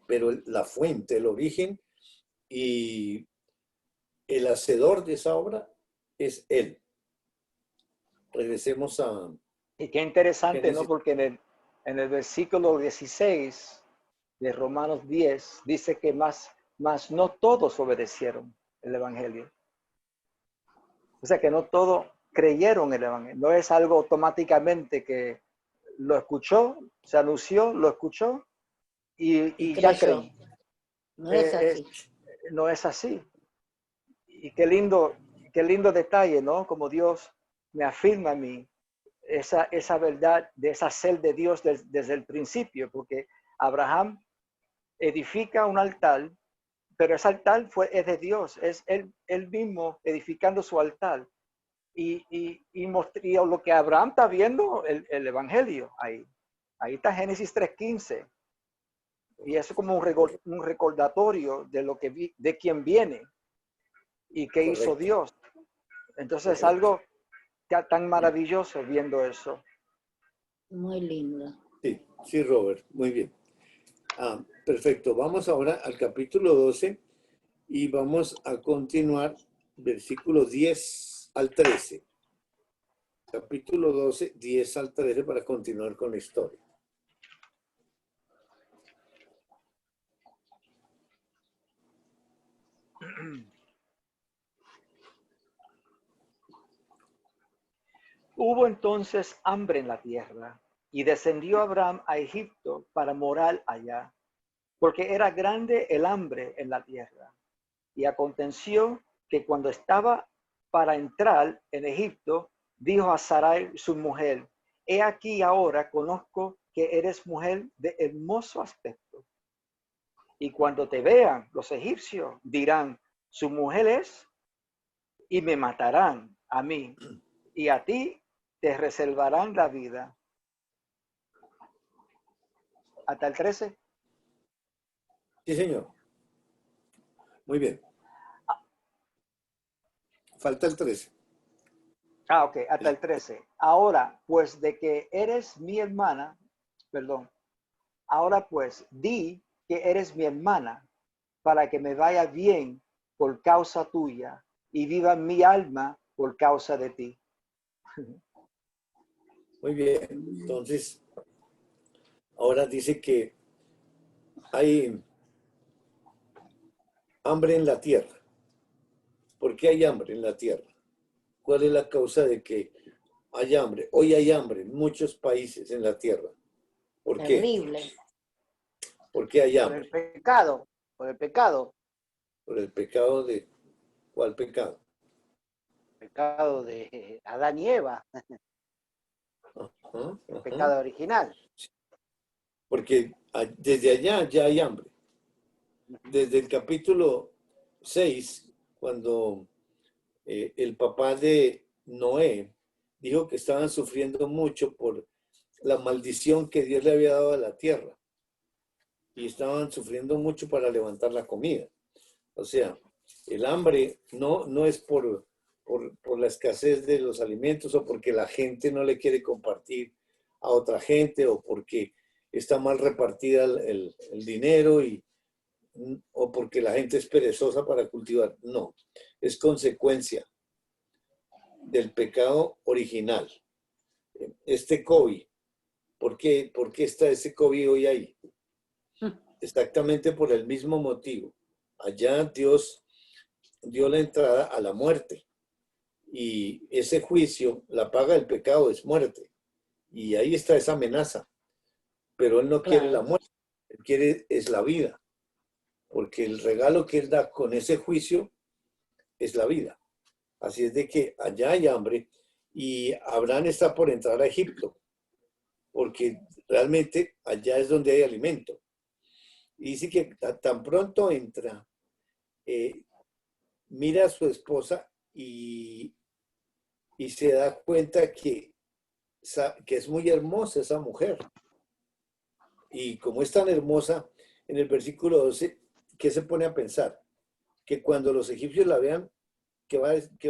Pero la fuente, el origen y el hacedor de esa obra es Él. Regresemos a... Y qué interesante, Génesis. ¿no? Porque en el versículo 16 de Romanos 10 dice que más no todos obedecieron el evangelio. O sea que no todos creyeron el evangelio. No es algo automáticamente que lo escuchó, se anunció, lo escuchó y ya creyó. creí. No es así. No es así. Y qué lindo detalle, ¿no? Como Dios me afirma a mí esa verdad de esa ser de Dios desde el principio, porque Abraham edifica un altar, pero ese altar es de Dios, es él mismo edificando su altar. Y lo que Abraham está viendo, el Evangelio, ahí está Génesis 3:15. Y eso es como un recordatorio de lo que de quién viene y qué Correcto. hizo Dios. Entonces es Correcto. algo tan maravilloso viendo eso. Muy lindo. Sí, sí, Robert, muy bien. Perfecto, vamos ahora al capítulo 12 y vamos a continuar versículos 10 al 13. Capítulo 12, 10 al 13 para continuar con la historia. Hubo entonces hambre en la tierra y descendió Abraham a Egipto para morar allá, porque era grande el hambre en la tierra. Y aconteció que cuando estaba para entrar en Egipto, dijo a Sarai su mujer: he aquí ahora conozco que eres mujer de hermoso aspecto. Y cuando te vean los egipcios, dirán: su mujer es, y me matarán a mí, y a ti te reservarán la vida. Hasta el 13. Sí, señor. Muy bien. Falta el 13. Ok, hasta el 13. Ahora, pues de que eres mi hermana, ahora pues di que eres mi hermana, para que me vaya bien por causa tuya y viva mi alma por causa de ti. Muy bien. Entonces, ahora dice que hay hambre en la tierra. ¿Por qué hay hambre en la tierra? ¿Cuál es la causa de que hay hambre? Hoy hay hambre en muchos países en la tierra. ¿Por qué? Terrible. ¿Por qué hay Por hambre? el pecado, por el pecado. Por el pecado de... ¿Cuál pecado? Pecado de Adán y Eva, el pecado original. Porque desde allá ya hay hambre. Desde el capítulo 6, cuando el papá de Noé dijo que estaban sufriendo mucho por la maldición que Dios le había dado a la tierra. Y estaban sufriendo mucho para levantar la comida. O sea, el hambre no es por la escasez de los alimentos o porque la gente no le quiere compartir a otra gente o porque está mal repartida el dinero o porque la gente es perezosa para cultivar. No, es consecuencia del pecado original. Este COVID, ¿por qué está ese COVID hoy ahí? Exactamente por el mismo motivo. Allá Dios dio la entrada a la muerte. Y ese juicio, la paga del pecado es muerte. Y ahí está esa amenaza. Pero Él no quiere la muerte, Él quiere es la vida. Porque el regalo que Él da con ese juicio es la vida. Así es de que allá hay hambre y Abraham está por entrar a Egipto. Porque realmente allá es donde hay alimento. Y dice que tan pronto entra, mira a su esposa y se da cuenta que es muy hermosa esa mujer. Y como es tan hermosa, en el versículo 12, ¿qué se pone a pensar? Que cuando los egipcios la vean, ¿qué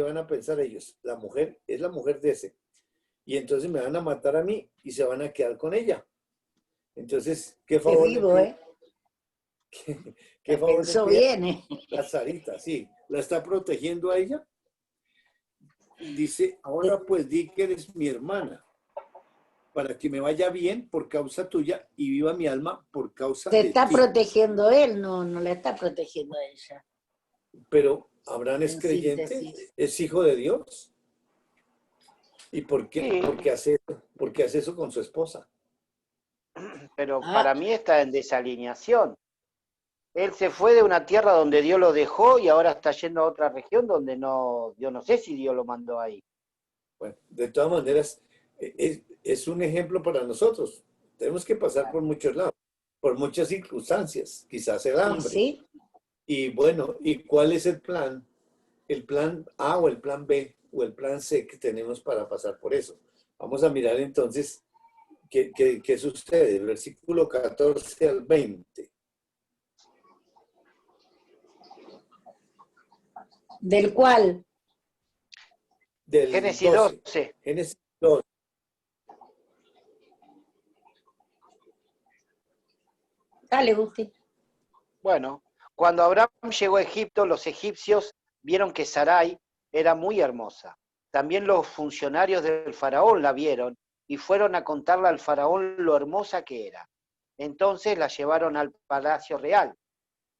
van a pensar ellos? La mujer es la mujer de ese. Y entonces me van a matar a mí y se van a quedar con ella. Entonces, ¿qué favor Qué vivo, le ¿Qué favor pensó le pide bien, a Sarita? Sí, la está protegiendo a ella. Dice, ahora pues di que eres mi hermana, para que me vaya bien por causa tuya y viva mi alma por causa Se de está ti. protegiendo él, no la está protegiendo ella. Pero Abraham es En creyente, síntesis. es hijo de Dios. ¿Y por qué? Sí. Porque hace eso con su esposa. Pero Ah, para mí está en desalineación. Él se fue de una tierra donde Dios lo dejó y ahora está yendo a otra región donde no, yo no sé si Dios lo mandó ahí. Bueno, de todas maneras, es un ejemplo para nosotros. Tenemos que pasar por muchos lados, por muchas circunstancias, quizás el y hambre. sí, Y bueno, ¿y cuál es el plan? El plan A o el plan B o el plan C que tenemos para pasar por eso. Vamos a mirar entonces qué sucede. Versículo 14 al 20. del cual, Del Génesis 12. 12. Génesis 12. dale, Gusti. Bueno, cuando Abraham llegó a Egipto, los egipcios vieron que Sarai era muy hermosa. También los funcionarios del faraón la vieron y fueron a contarle al faraón lo hermosa que era. Entonces la llevaron al palacio real.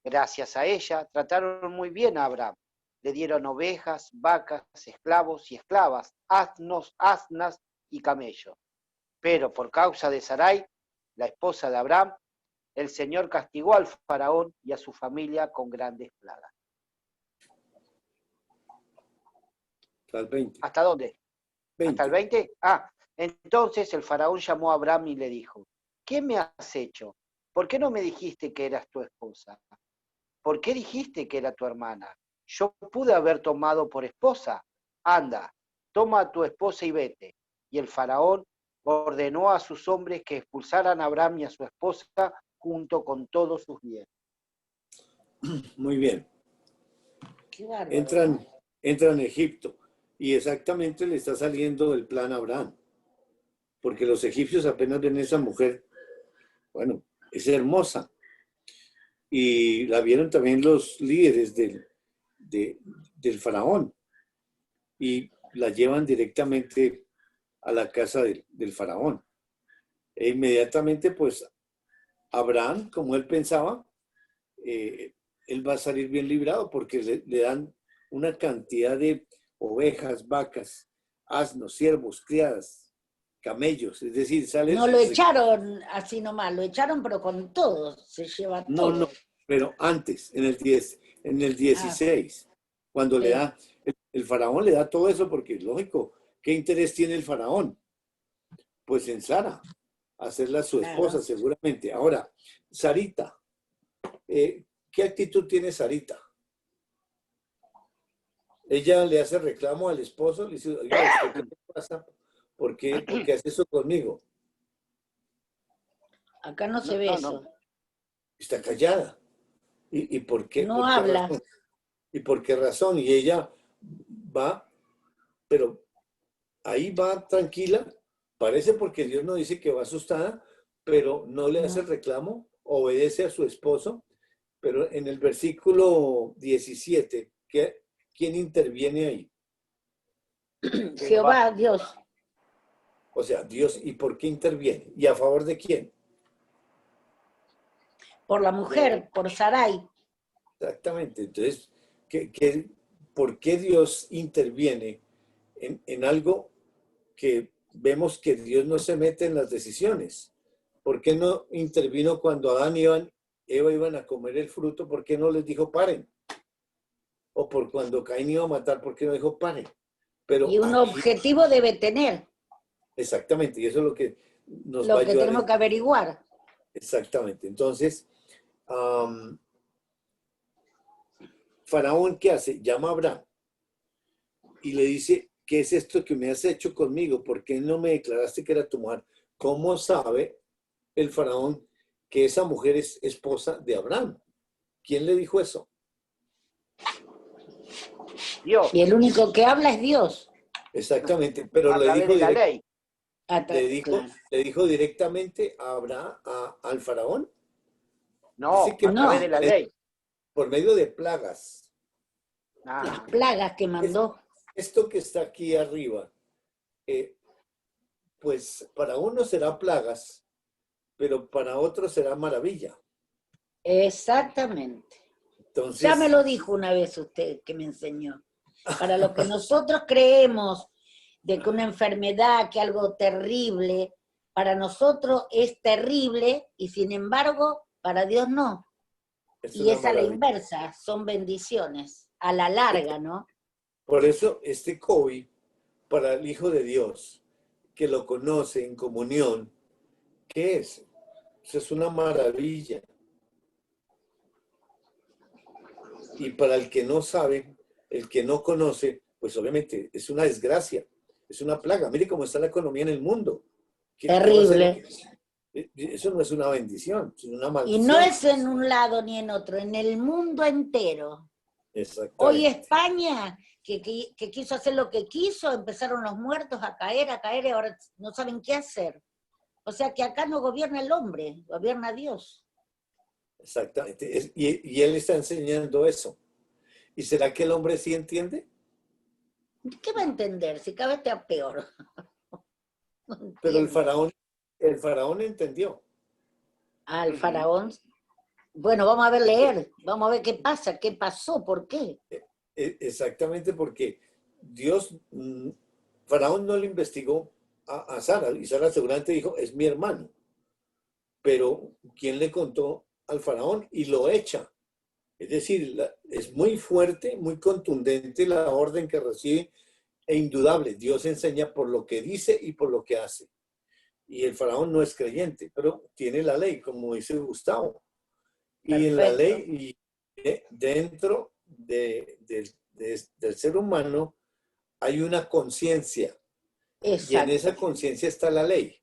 Gracias a ella trataron muy bien a Abraham. Le dieron ovejas, vacas, esclavos y esclavas, asnos, asnas y camellos. Pero por causa de Sarai, la esposa de Abraham, el Señor castigó al faraón y a su familia con grandes plagas. Al 20. ¿Hasta dónde? 20. ¿Hasta el 20? Entonces el faraón llamó a Abraham y le dijo, ¿qué me has hecho? ¿Por qué no me dijiste que eras tu esposa? ¿Por qué dijiste que era tu hermana? Yo pude haber tomado por esposa. Anda, toma a tu esposa y vete. Y el faraón ordenó a sus hombres que expulsaran a Abraham y a su esposa junto con todos sus bienes. Muy bien. Qué bárbaro. Entran a Egipto y exactamente le está saliendo el plan a Abraham. Porque los egipcios apenas ven a esa mujer, bueno, es hermosa. Y la vieron también los líderes del faraón. Y la llevan directamente a la casa del faraón. E inmediatamente, pues, Abraham, como él pensaba, él va a salir bien librado porque le dan una cantidad de ovejas, vacas, asnos, siervos, criadas, camellos. Es decir, sale... No lo echaron así nomás, lo echaron pero con todo, se lleva todo. No, pero antes, en el 16, cuando sí. le da, el faraón le da todo eso porque, lógico, ¿qué interés tiene el faraón? Pues en Sara, hacerla su esposa, Claro. seguramente. Ahora, Sarita, ¿qué actitud tiene Sarita? Ella le hace reclamo al esposo, le dice, oiga, ¿qué te pasa? ¿Por qué hace eso conmigo? Acá no se ve eso. Está callada. ¿Y por qué? No ¿Por qué habla. razón? ¿Y por qué razón? Y ella va, pero ahí va tranquila, parece porque Dios no dice que va asustada, pero no le hace el reclamo, obedece a su esposo, pero en el versículo 17, ¿quién interviene ahí? Jehová, Dios. O sea, Dios, ¿y por qué interviene? ¿Y a favor de quién? Por la mujer, por Sarai. Exactamente. Entonces, ¿por qué Dios interviene en algo que vemos que Dios no se mete en las decisiones? ¿Por qué no intervino cuando Adán y Eva iban a comer el fruto? ¿Por qué no les dijo paren? O por cuando Caín iba a matar, ¿por qué no dijo paren? Pero Y un aquí, objetivo debe tener, exactamente, y eso es lo que nos va lo a que ayudar. tenemos que averiguar. Exactamente. Entonces, Faraón, ¿qué hace? Llama a Abraham y le dice, ¿qué es esto que me has hecho conmigo? ¿Por qué no me declaraste que era tu mujer? ¿Cómo sabe el faraón que esa mujer es esposa de Abraham? ¿Quién le dijo eso? Dios, Y el único que habla es Dios. Exactamente, pero a través de la ley. Claro. le dijo directamente a Abraham, al faraón. No, Dice que a través de la ley. por medio de plagas. Las plagas que mandó. Esto que está aquí arriba, pues para uno será plagas, pero para otro será maravilla. Exactamente. Entonces, Ya me lo dijo una vez usted que me enseñó. Para lo que nosotros creemos de que una enfermedad, que algo terrible, para nosotros es terrible y sin embargo para Dios no. Es Y una es a la maravilla. inversa, son bendiciones, a la larga, ¿no? Por eso este COVID, para el Hijo de Dios, que lo conoce en comunión, ¿qué es? Eso es una maravilla. Y para el que no sabe, el que no conoce, pues obviamente es una desgracia, es una plaga. Mire cómo está la economía en el mundo. ¿Qué va a hacer? Terrible. Eso no es una bendición, es una Y maldición. no es en un lado ni en otro, en el mundo entero. Hoy Exactamente. España, que quiso hacer lo que quiso, empezaron los muertos a caer, y ahora no saben qué hacer. O sea que acá no gobierna el hombre, gobierna Dios. Exactamente. Y él está enseñando eso. ¿Y será que el hombre sí entiende? ¿Qué va a entender si cada vez está peor? No Pero entiende. el faraón entendió. Al faraón. Bueno, vamos a ver leer, vamos a ver qué pasa, qué pasó, por qué. Exactamente porque Dios, faraón no le investigó a Sara, y Sara seguramente dijo, es mi hermano. Pero ¿quién le contó al faraón? Y lo echa. Es decir, es muy fuerte, muy contundente la orden que recibe e indudable. Dios enseña por lo que dice y por lo que hace. Y el faraón no es creyente, pero tiene la ley, como dice Gustavo. Y en la Perfecto. ley, y dentro del ser humano, hay una conciencia. Y en Exacto. esa conciencia está la ley.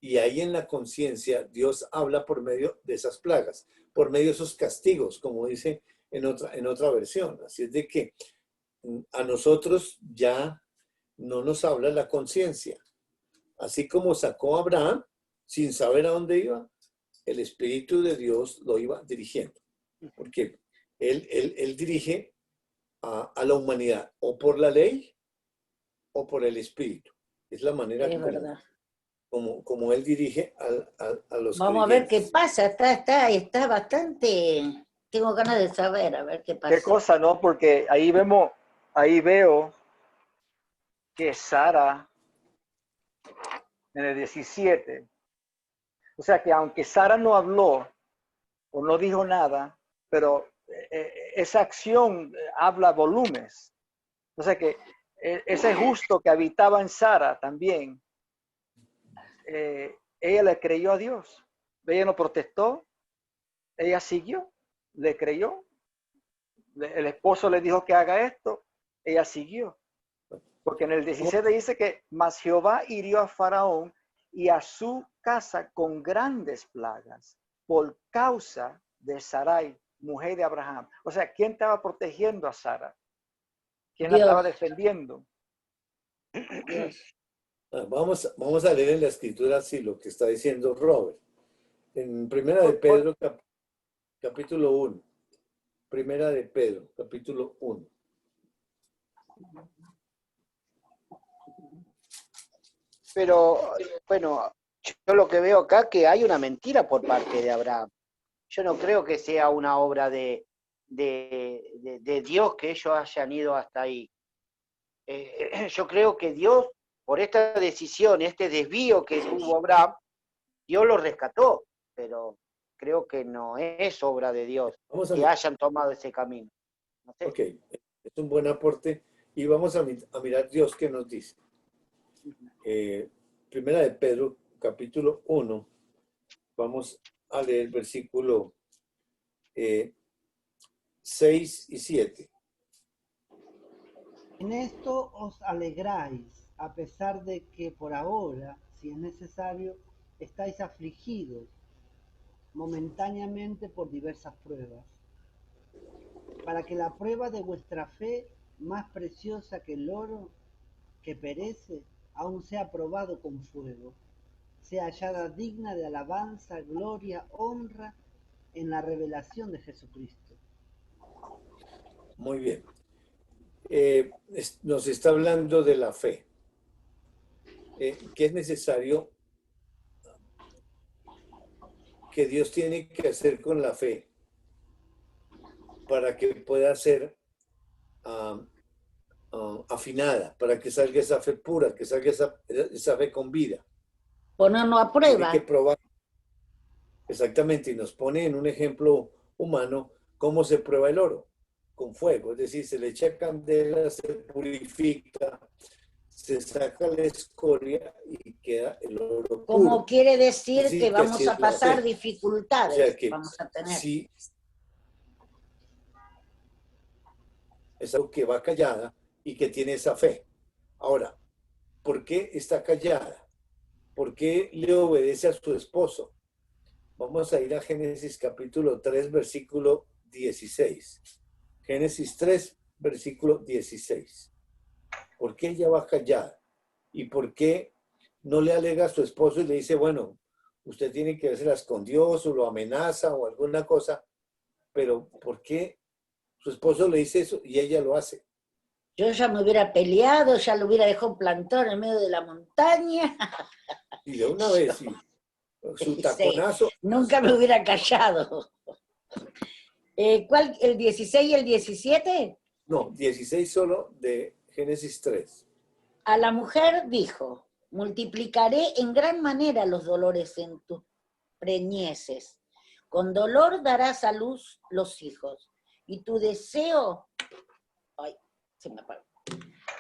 Y ahí en la conciencia Dios habla por medio de esas plagas, por medio de esos castigos, como dice en otra versión. Así es de que a nosotros ya no nos habla la conciencia. Así como sacó a Abraham sin saber a dónde iba, el Espíritu de Dios lo iba dirigiendo. Porque él dirige a la humanidad o por la ley o por el Espíritu. Es la manera Es verdad. como él dirige a los Vamos a ver qué creyentes. pasa, está bastante, tengo ganas de saber, a ver qué pasa. Qué cosa, ¿no? Porque ahí veo que Sara en el 17, o sea que aunque Sara no habló o no dijo nada, pero esa acción habla volúmenes. O sea que ese justo que habitaba en Sara también, ella le creyó a Dios. Ella no protestó, ella siguió, le creyó. El esposo le dijo que haga esto, ella siguió. Porque en el 17 dice que mas Jehová hirió a Faraón y a su casa con grandes plagas por causa de Sarai, mujer de Abraham. O sea, ¿quién estaba protegiendo a Sara? ¿Quién la estaba Dios, defendiendo? Dios. Vamos a leer en la escritura así lo que está diciendo Robert. En Primera de Pedro, capítulo 1. Primera de Pedro, capítulo 1. Pero, bueno, yo lo que veo acá que hay una mentira por parte de Abraham. Yo no creo que sea una obra de Dios que ellos hayan ido hasta ahí. Yo creo que Dios, por esta decisión, este desvío que tuvo Abraham, Dios lo rescató, pero creo que no es obra de Dios que hayan tomado ese camino. No sé. Ok, es un buen aporte y vamos a mirar Dios qué nos dice. Primera de Pedro, capítulo 1, vamos a leer versículo 6 y 7. En esto os alegráis, a pesar de que por ahora, si es necesario, estáis afligidos momentáneamente por diversas pruebas, para que la prueba de vuestra fe, más preciosa que el oro que perece, aún sea probado con fuego, sea hallada digna de alabanza, gloria, honra en la revelación de Jesucristo. Muy bien. Nos está hablando de la fe. ¿Qué es necesario que Dios tiene que hacer con la fe para que pueda ser afinada, para que salga esa fe pura, que salga esa fe con vida? Ponernos a Tiene prueba. que probar. Exactamente, y nos pone en un ejemplo humano cómo se prueba el oro, con fuego, es decir, se le echa candela, se purifica, se saca la escoria y queda el oro Como puro. quiere Es decir que decir, que vamos así a es la pasar fe. O dificultades, sea que vamos a tener. sí, es algo que va callada y que tiene esa fe. Ahora, ¿por qué está callada? ¿Por qué le obedece a su esposo? Vamos a ir a Génesis capítulo 3, versículo 16. Génesis 3, versículo 16. ¿Por qué ella va callada? ¿Y por qué no le alega a su esposo y le dice, bueno, usted tiene que verselas con Dios o lo amenaza o alguna cosa? Pero ¿por qué su esposo le dice eso y ella lo hace? Yo ya me hubiera peleado, ya lo hubiera dejado plantado en el medio de la montaña. Y de una vez, sí, su Sí, taconazo. nunca me hubiera callado. ¿Cuál? ¿El 16 y el 17? No, 16 solo de Génesis 3. A la mujer dijo, multiplicaré en gran manera los dolores en tus preñeces. Con dolor darás a luz los hijos. Y tu deseo, ay, se me apagó.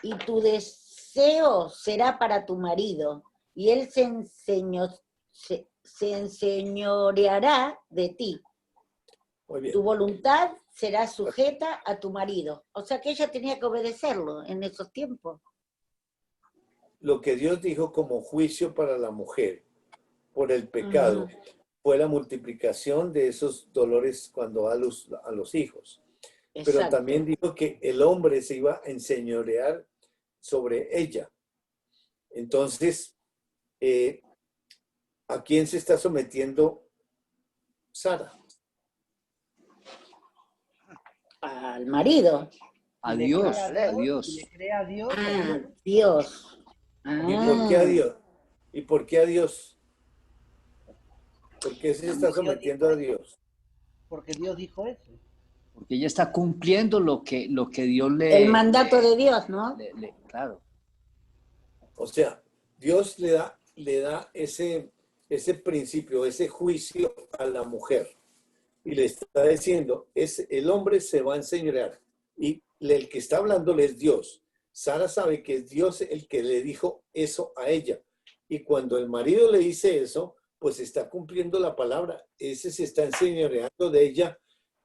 Y tu deseo será para tu marido, y él se enseñoreará de ti. Muy bien. Tu voluntad será sujeta a tu marido. O sea que ella tenía que obedecerlo en esos tiempos. Lo que Dios dijo como juicio para la mujer por el pecado fue la multiplicación de esos dolores cuando da luz a los hijos. Exacto. Pero también dijo que el hombre se iba a enseñorear sobre ella. Entonces, ¿a quién se está sometiendo Sara? Al marido. A Y le Dios, crea a Dios. Y le crea a Dios. Ah, Dios. ¿Y por qué a Dios? ¿Y por qué a Dios? ¿Por qué se está sometiendo a Dios? Porque Dios dijo eso. Porque ella está cumpliendo lo que Dios le... El mandato de Dios, ¿no? Claro. O sea, Dios le da ese principio, ese juicio a la mujer. Y le está diciendo, el hombre se va a enseñorear. Y el que está hablándole es Dios. Sara sabe que es Dios el que le dijo eso a ella. Y cuando el marido le dice eso, pues está cumpliendo la palabra. Ese se está enseñoreando de ella,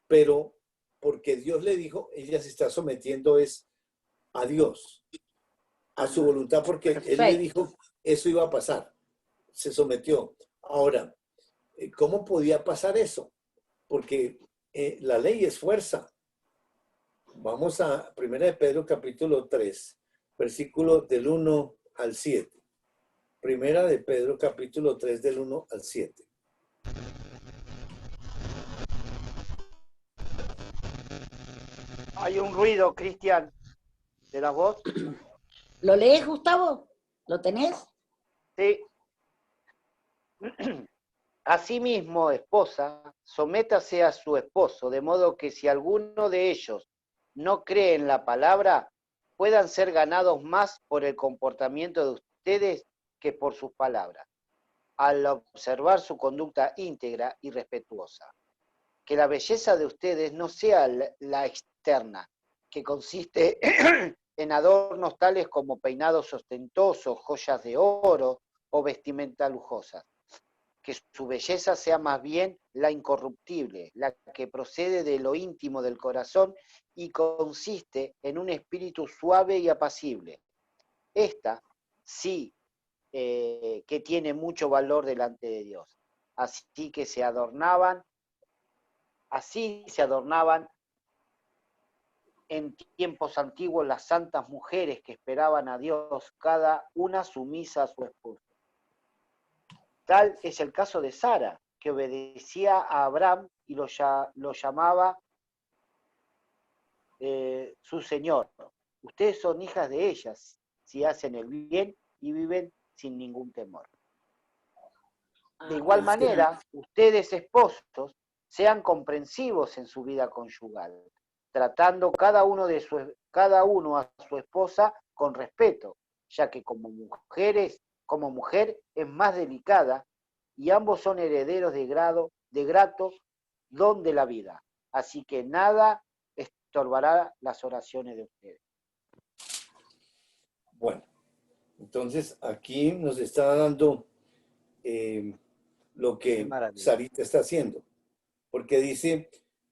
pero porque Dios le dijo, ella se está sometiendo es a Dios, a su voluntad, porque Perfecto. Él le dijo, eso iba a pasar. Se sometió. Ahora, ¿cómo podía pasar eso? Porque la ley es fuerza. Vamos a 1 de Pedro capítulo 3, versículos del 1 al 7. 1 de Pedro capítulo 3 del 1 al 7. Hay un ruido, Cristian, de la voz. ¿Lo lees, Gustavo? ¿Lo tenés? Sí. Asimismo, esposa, sométase a su esposo, de modo que si alguno de ellos no cree en la palabra, puedan ser ganados más por el comportamiento de ustedes que por sus palabras, al observar su conducta íntegra y respetuosa. Que la belleza de ustedes no sea la externa, que consiste en adornos tales como peinados ostentosos, joyas de oro o vestimenta lujosas. Que su belleza sea más bien la incorruptible, la que procede de lo íntimo del corazón y consiste en un espíritu suave y apacible. Esta sí que tiene mucho valor delante de Dios. Así se adornaban en tiempos antiguos las santas mujeres que esperaban a Dios, cada una sumisa a su esposo. Tal es el caso de Sara, que obedecía a Abraham y lo llamaba su señor. Ustedes son hijas de ellas, si hacen el bien y viven sin ningún temor. De igual manera, ustedes esposos sean comprensivos en su vida conyugal, tratando cada uno a su esposa con respeto, ya que como mujeres como mujer es más delicada y ambos son herederos de grato don de la vida. Así que nada estorbará las oraciones de ustedes. Bueno, entonces aquí nos está dando lo que Sarita está haciendo, porque dice,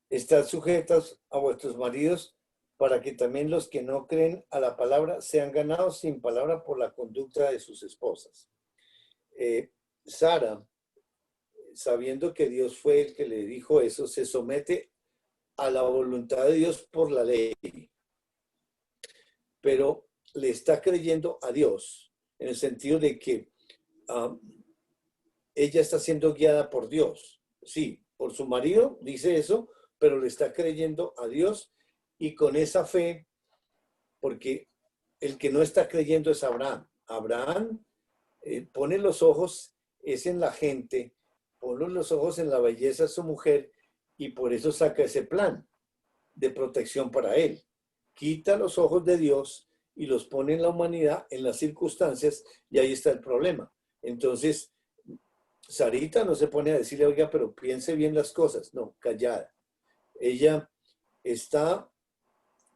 estad sujetas a vuestros maridos para que también los que no creen a la palabra sean ganados sin palabra por la conducta de sus esposas. Sara, sabiendo que Dios fue el que le dijo eso, se somete a la voluntad de Dios por la ley, pero le está creyendo a Dios en el sentido de que ella está siendo guiada por Dios. Sí, por su marido, dice eso, pero le está creyendo a Dios y con esa fe, porque el que no está creyendo es Abraham. Abraham pone los ojos, es en la gente, pone los ojos en la belleza de su mujer y por eso saca ese plan de protección para él. Quita los ojos de Dios y los pone en la humanidad, en las circunstancias, y ahí está el problema. Entonces, Sarita no se pone a decirle, oiga, pero piense bien las cosas. No, callada. Ella está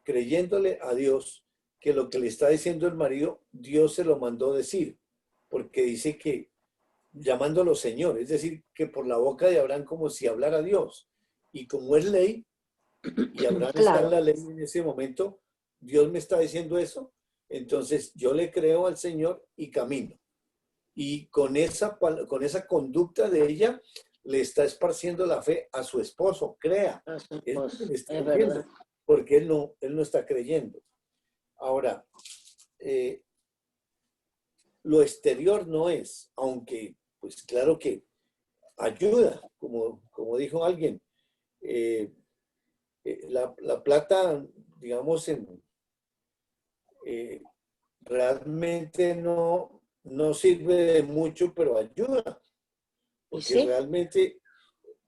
creyéndole a Dios que lo que le está diciendo el marido, Dios se lo mandó decir, porque dice que llamándolo Señor, es decir, que por la boca de Abraham como si hablara Dios. Y como es ley, y Abraham está en la ley en ese momento, Dios me está diciendo eso, entonces yo le creo al Señor y camino. Y con esa conducta de ella, le está esparciendo la fe a su esposo, crea. Es lo que le está diciendo, porque él no está creyendo. Ahora, lo exterior no es, aunque, pues claro que ayuda, como dijo alguien, la plata, digamos, realmente no sirve de mucho, pero ayuda, porque ¿sí? Realmente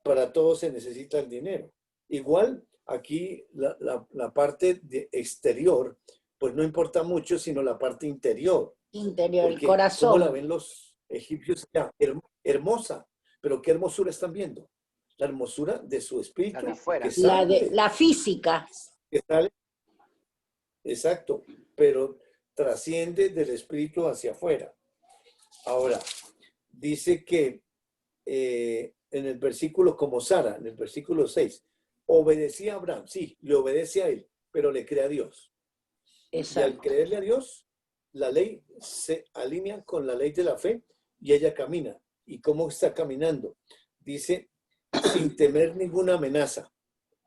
para todo se necesita el dinero. Igual aquí la parte de exterior, pues no importa mucho, sino la parte interior. Interior, el corazón. ¿Cómo la ven los egipcios? Hermosa, pero ¿qué hermosura están viendo? La hermosura de su espíritu. La física. Que sale, exacto, pero trasciende del espíritu hacia afuera. Ahora, dice que en el versículo, como Sara, en el versículo 6, obedecía a Abraham, sí, le obedece a él, pero le cree a Dios. Exacto. Y al creerle a Dios, la ley se alinea con la ley de la fe y ella camina. ¿Y cómo está caminando? Dice, sin temer ninguna amenaza.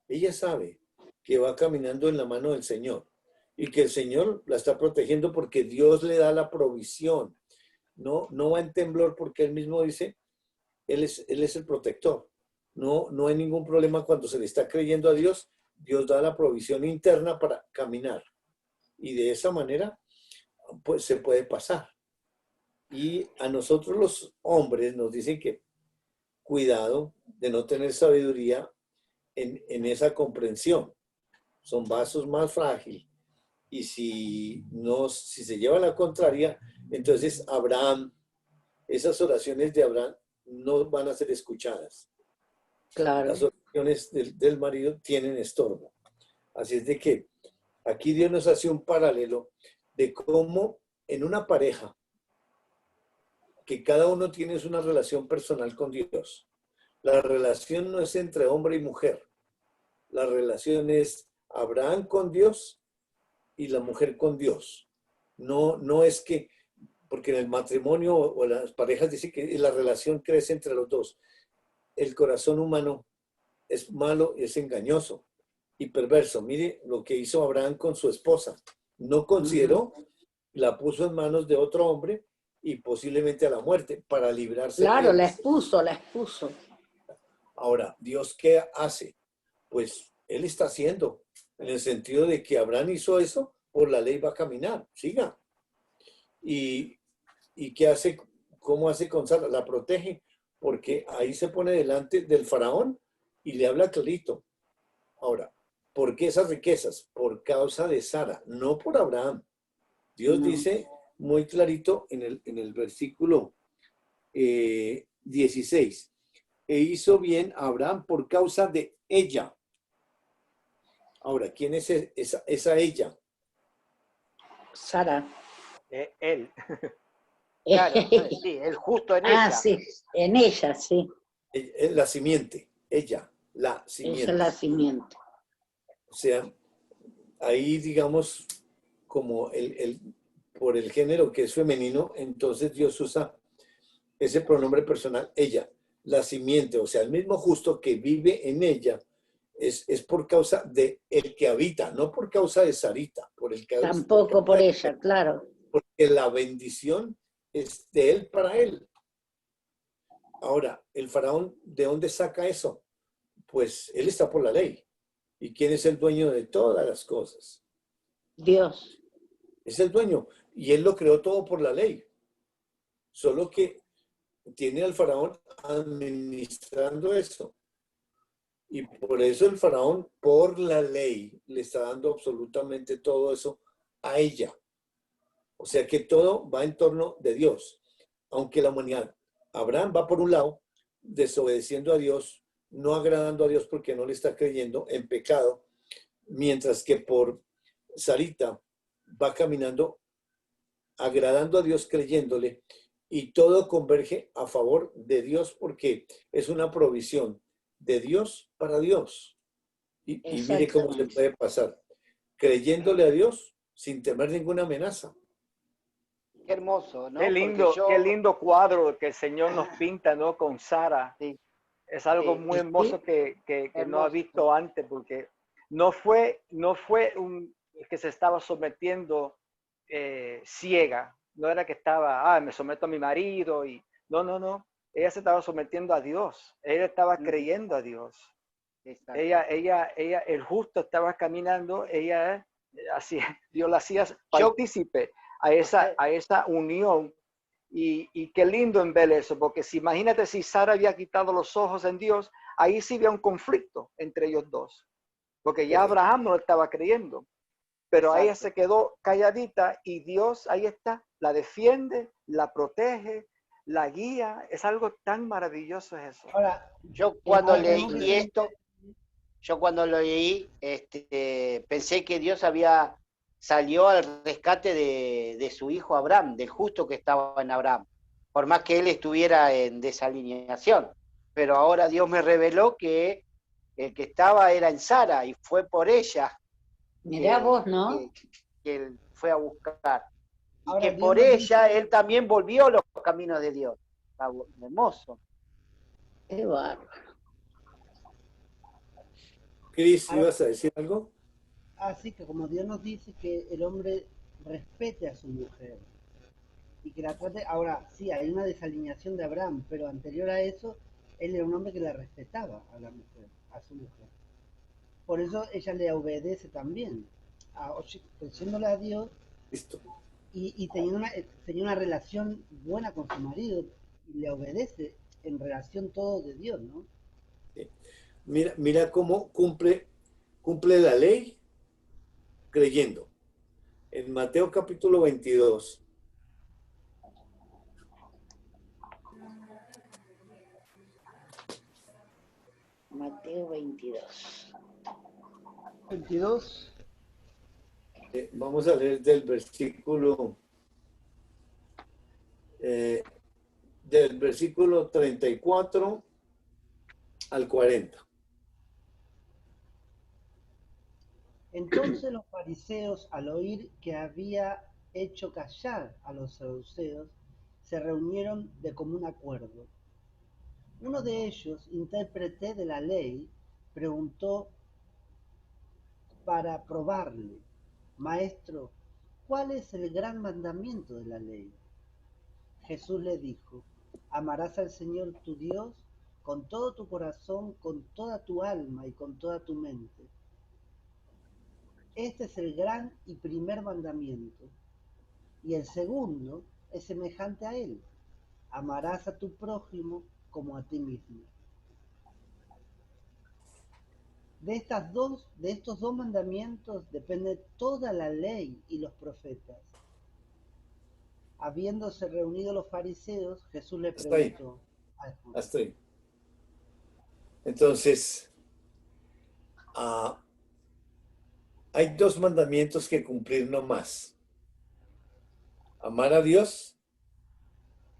Ella sabe que va caminando en la mano del Señor y que el Señor la está protegiendo porque Dios le da la provisión. No va en temblor porque él mismo dice, él es el protector. No hay ningún problema cuando se le está creyendo a Dios. Dios da la provisión interna para caminar. Y de esa manera, pues se puede pasar. Y a nosotros los hombres nos dicen que cuidado de no tener sabiduría en esa comprensión. Son vasos más frágiles. Y si se lleva a la contraria, entonces Abraham, esas oraciones de Abraham no van a ser escuchadas. Claro. Las oraciones del marido tienen estorbo. Así es de que aquí Dios nos hace un paralelo de cómo en una pareja que cada uno tiene una relación personal con Dios. La relación no es entre hombre y mujer. La relación es Abraham con Dios y la mujer con Dios. No es que, porque en el matrimonio o en las parejas dice que la relación crece entre los dos. El corazón humano es malo, es engañoso y perverso. Mire lo que hizo Abraham con su esposa. No consideró, la puso en manos de otro hombre y posiblemente a la muerte para librarse. Claro, la expuso. Ahora, ¿Dios qué hace? Pues Él está haciendo, en el sentido de que Abraham hizo eso, por la ley va a caminar, siga. ¿Y qué hace? ¿Cómo hace con Sara? La protege, porque ahí se pone delante del faraón y le habla clarito. Ahora, ¿por qué esas riquezas? Por causa de Sara, no por Abraham. Dios dice, muy clarito en el versículo 16. E hizo bien a Abraham por causa de ella. Ahora, ¿quién es esa ella? Sara. Él. Claro, sí, el justo en Ah, ella. sí, en ella, sí. La simiente, ella, la Esa simiente. es la simiente. O sea, ahí digamos, como por el género que es femenino, entonces Dios usa ese pronombre personal, ella, la simiente, o sea, el mismo justo que vive en ella, es por causa de el que habita, no por causa de Sarita, por el que Tampoco por ella, claro. porque la bendición es de él para él. Ahora, el faraón, ¿de dónde saca eso? Pues él está por la ley. ¿Y quién es el dueño de todas las cosas? Dios. Es el dueño. Y él lo creó todo por la ley. Solo que tiene al faraón administrando eso. Y por eso el faraón, por la ley, le está dando absolutamente todo eso a ella. O sea que todo va en torno de Dios. Aunque la humanidad, Abraham va por un lado, desobedeciendo a Dios, no agradando a Dios porque no le está creyendo en pecado, mientras que por Sarita va caminando, agradando a Dios, creyéndole, y todo converge a favor de Dios porque es una provisión de Dios para Dios. Y mire cómo se puede pasar, creyéndole a Dios sin temer ninguna amenaza. Qué hermoso, ¿no? Qué lindo cuadro que el Señor nos pinta, ¿no? Con Sara. Sí, Es algo sí, muy hermoso que no ha hermoso. visto antes, porque no fue un que se estaba sometiendo ciega. No era que estaba, me someto a mi marido y no. Ella se estaba sometiendo a Dios. Ella estaba creyendo a Dios. Exacto. Ella, el justo estaba caminando, ella así, Dios la hacía partícipe a esa unión. Y qué lindo en ver eso, porque si imagínate si Sara había quitado los ojos en Dios, ahí sí había un conflicto entre ellos dos, porque ya Abraham no lo estaba creyendo, pero Exacto. ella se quedó calladita y Dios ahí está, la defiende, la protege, la guía. Es algo tan maravilloso eso. Ahora, Yo cuando leí tenemos que- esto, yo cuando lo leí, pensé que Dios salió al rescate de su hijo Abraham, del justo que estaba en Abraham, por más que él estuviera en desalineación. Pero ahora Dios me reveló que el que estaba era en Sara y fue por ella Mirá vos, ¿no? que él fue a buscar. Y Ahora, que Dios por nos ella dice- él también volvió a los caminos de Dios. Está hermoso. Qué bárbaro. Cris, ¿ibas a decir algo? Así que como Dios nos dice que el hombre respete a su mujer y que la trate, ahora sí, hay una desalineación de Abraham, pero anterior a eso, él era un hombre que la respetaba a la mujer, a su mujer. Por eso ella le obedece también, ofreciéndole a Dios Listo. y tenía una relación buena con su marido y le obedece en relación todo de Dios, ¿no? Sí. Mira cómo cumple la ley creyendo. En Mateo capítulo 22, Mateo 22. 22. vamos a leer del versículo 34 al 40. Entonces los fariseos, al oír que había hecho callar a los saduceos, se reunieron de común acuerdo. Uno de ellos, intérprete de la ley, preguntó para probarle: Maestro, ¿cuál es el gran mandamiento de la ley? Jesús le dijo: amarás al Señor tu Dios con todo tu corazón, con toda tu alma y con toda tu mente. Este es el gran y primer mandamiento. Y el segundo es semejante a él: amarás a tu prójimo como a ti mismo. De estos dos mandamientos depende toda la ley y los profetas. Habiéndose reunido los fariseos, Jesús le Hasta ahí. preguntó. Hasta ahí. Entonces, hay 2 mandamientos que cumplir no más. Amar a Dios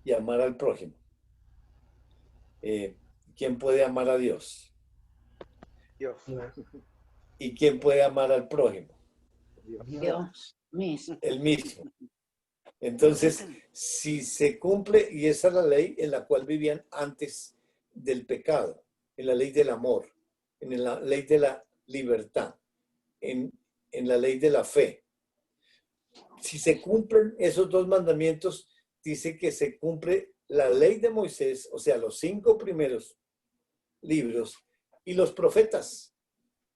y amar al prójimo. ¿Quién puede amar a Dios? Dios. ¿Y quién puede amar al prójimo? Dios mismo. El mismo. Entonces, si se cumple, y esa es la ley en la cual vivían antes del pecado, en la ley del amor, en la ley de la libertad, en la ley de la fe. Si se cumplen esos 2 mandamientos, dice que se cumple la ley de Moisés, o sea, los 5 primeros libros, y los profetas,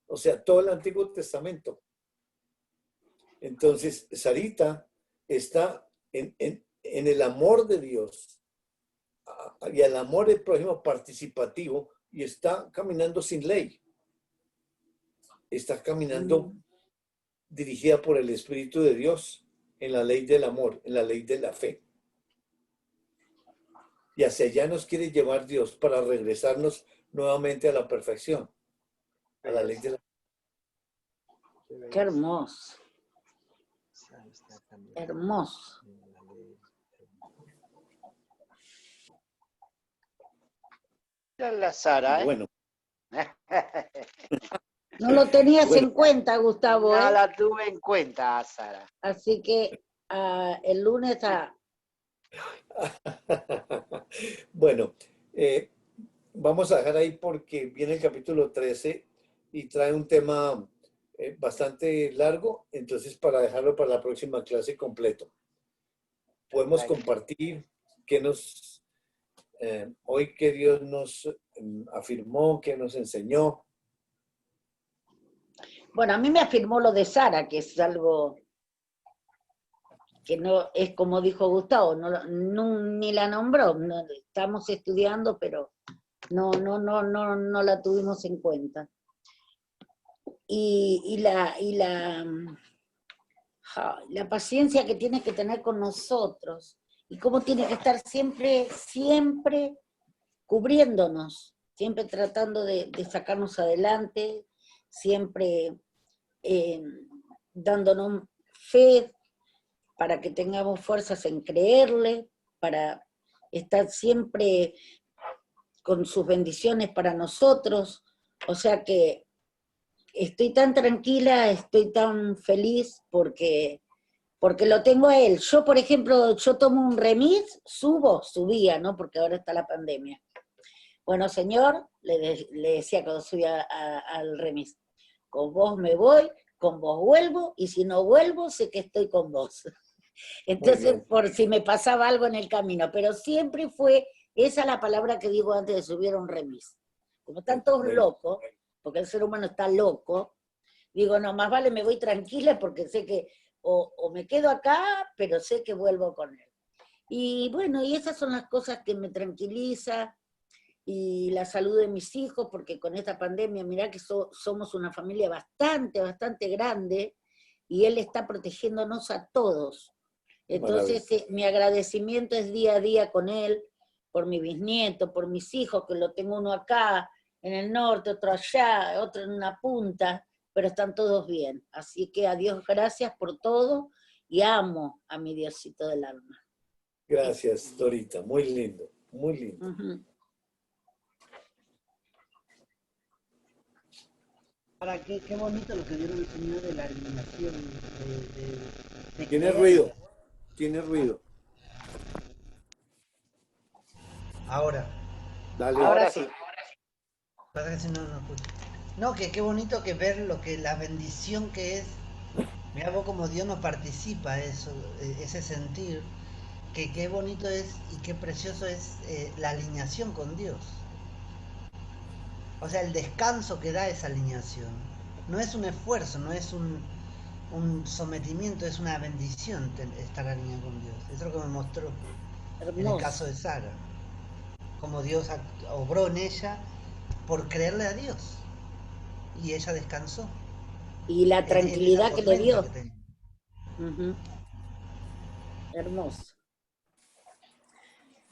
o sea, todo el Antiguo Testamento. Entonces, Sarita está en el amor de Dios y el amor del prójimo participativo, y está caminando sin ley. Está caminando dirigida por el Espíritu de Dios en la ley del amor, en la ley de la fe. Y hacia allá nos quiere llevar Dios para regresarnos nuevamente a la perfección, a la ley de la fe. Qué hermoso. Hermoso. La Sara, ¿eh? Bueno. No lo tenías Bueno. en cuenta, Gustavo, No ¿eh? la tuve en cuenta, Sara. Así que el lunes Bueno, vamos a dejar ahí porque viene el capítulo 13 y trae un tema bastante largo, entonces para dejarlo para la próxima clase completo. Podemos compartir qué nos, hoy que Dios nos afirmó, que nos enseñó. Bueno, a mí me afirmó lo de Sara, que es algo que no es como dijo Gustavo, ni la nombró, no, estamos estudiando, pero no la tuvimos en cuenta. Y la paciencia que tiene que tener con nosotros, y cómo tiene que estar siempre cubriéndonos, siempre tratando de sacarnos adelante, siempre dándonos fe para que tengamos fuerzas en creerle, para estar siempre con sus bendiciones para nosotros. O sea que estoy tan tranquila, estoy tan feliz porque lo tengo a él. Yo, por ejemplo, yo tomo un remis, subía, ¿no? Porque ahora está la pandemia. Bueno, señor, le decía cuando subía al remis, con vos me voy, con vos vuelvo, y si no vuelvo, sé que estoy con vos. Entonces, por si me pasaba algo en el camino, pero siempre fue esa la palabra que digo antes de subir a un remis. Como están todos locos, porque el ser humano está loco, digo, no, más vale me voy tranquila porque sé que o me quedo acá, pero sé que vuelvo con él. Y bueno, y esas son las cosas que me tranquilizan, y la salud de mis hijos, porque con esta pandemia, mirá que somos una familia bastante grande, y él está protegiéndonos a todos. Entonces, mi agradecimiento es día a día con él, por mi bisnieto, por mis hijos, que lo tengo uno acá, en el norte, otro allá, otro en una punta, pero están todos bien. Así que a Dios gracias por todo, y amo a mi Diosito del alma. Gracias, Dorita. Muy lindo, muy lindo. Ahora, qué bonito lo que dieron el Señor de la alineación. Tiene ruido, tiene ruido. Ahora. Dale. Ahora sí. Pasa que si no escucho. No, que qué bonito que ver la bendición que es. Mirá vos como Dios nos participa eso, ese sentir. Que qué bonito es y qué precioso es la alineación con Dios. O sea, el descanso que da esa alineación. No es un esfuerzo, no es un sometimiento, es una bendición estar alineado con Dios. Eso es lo que me mostró en el caso de Sara. Como Dios obró en ella por creerle a Dios. Y ella descansó. Y la tranquilidad que le dio. Que Hermoso.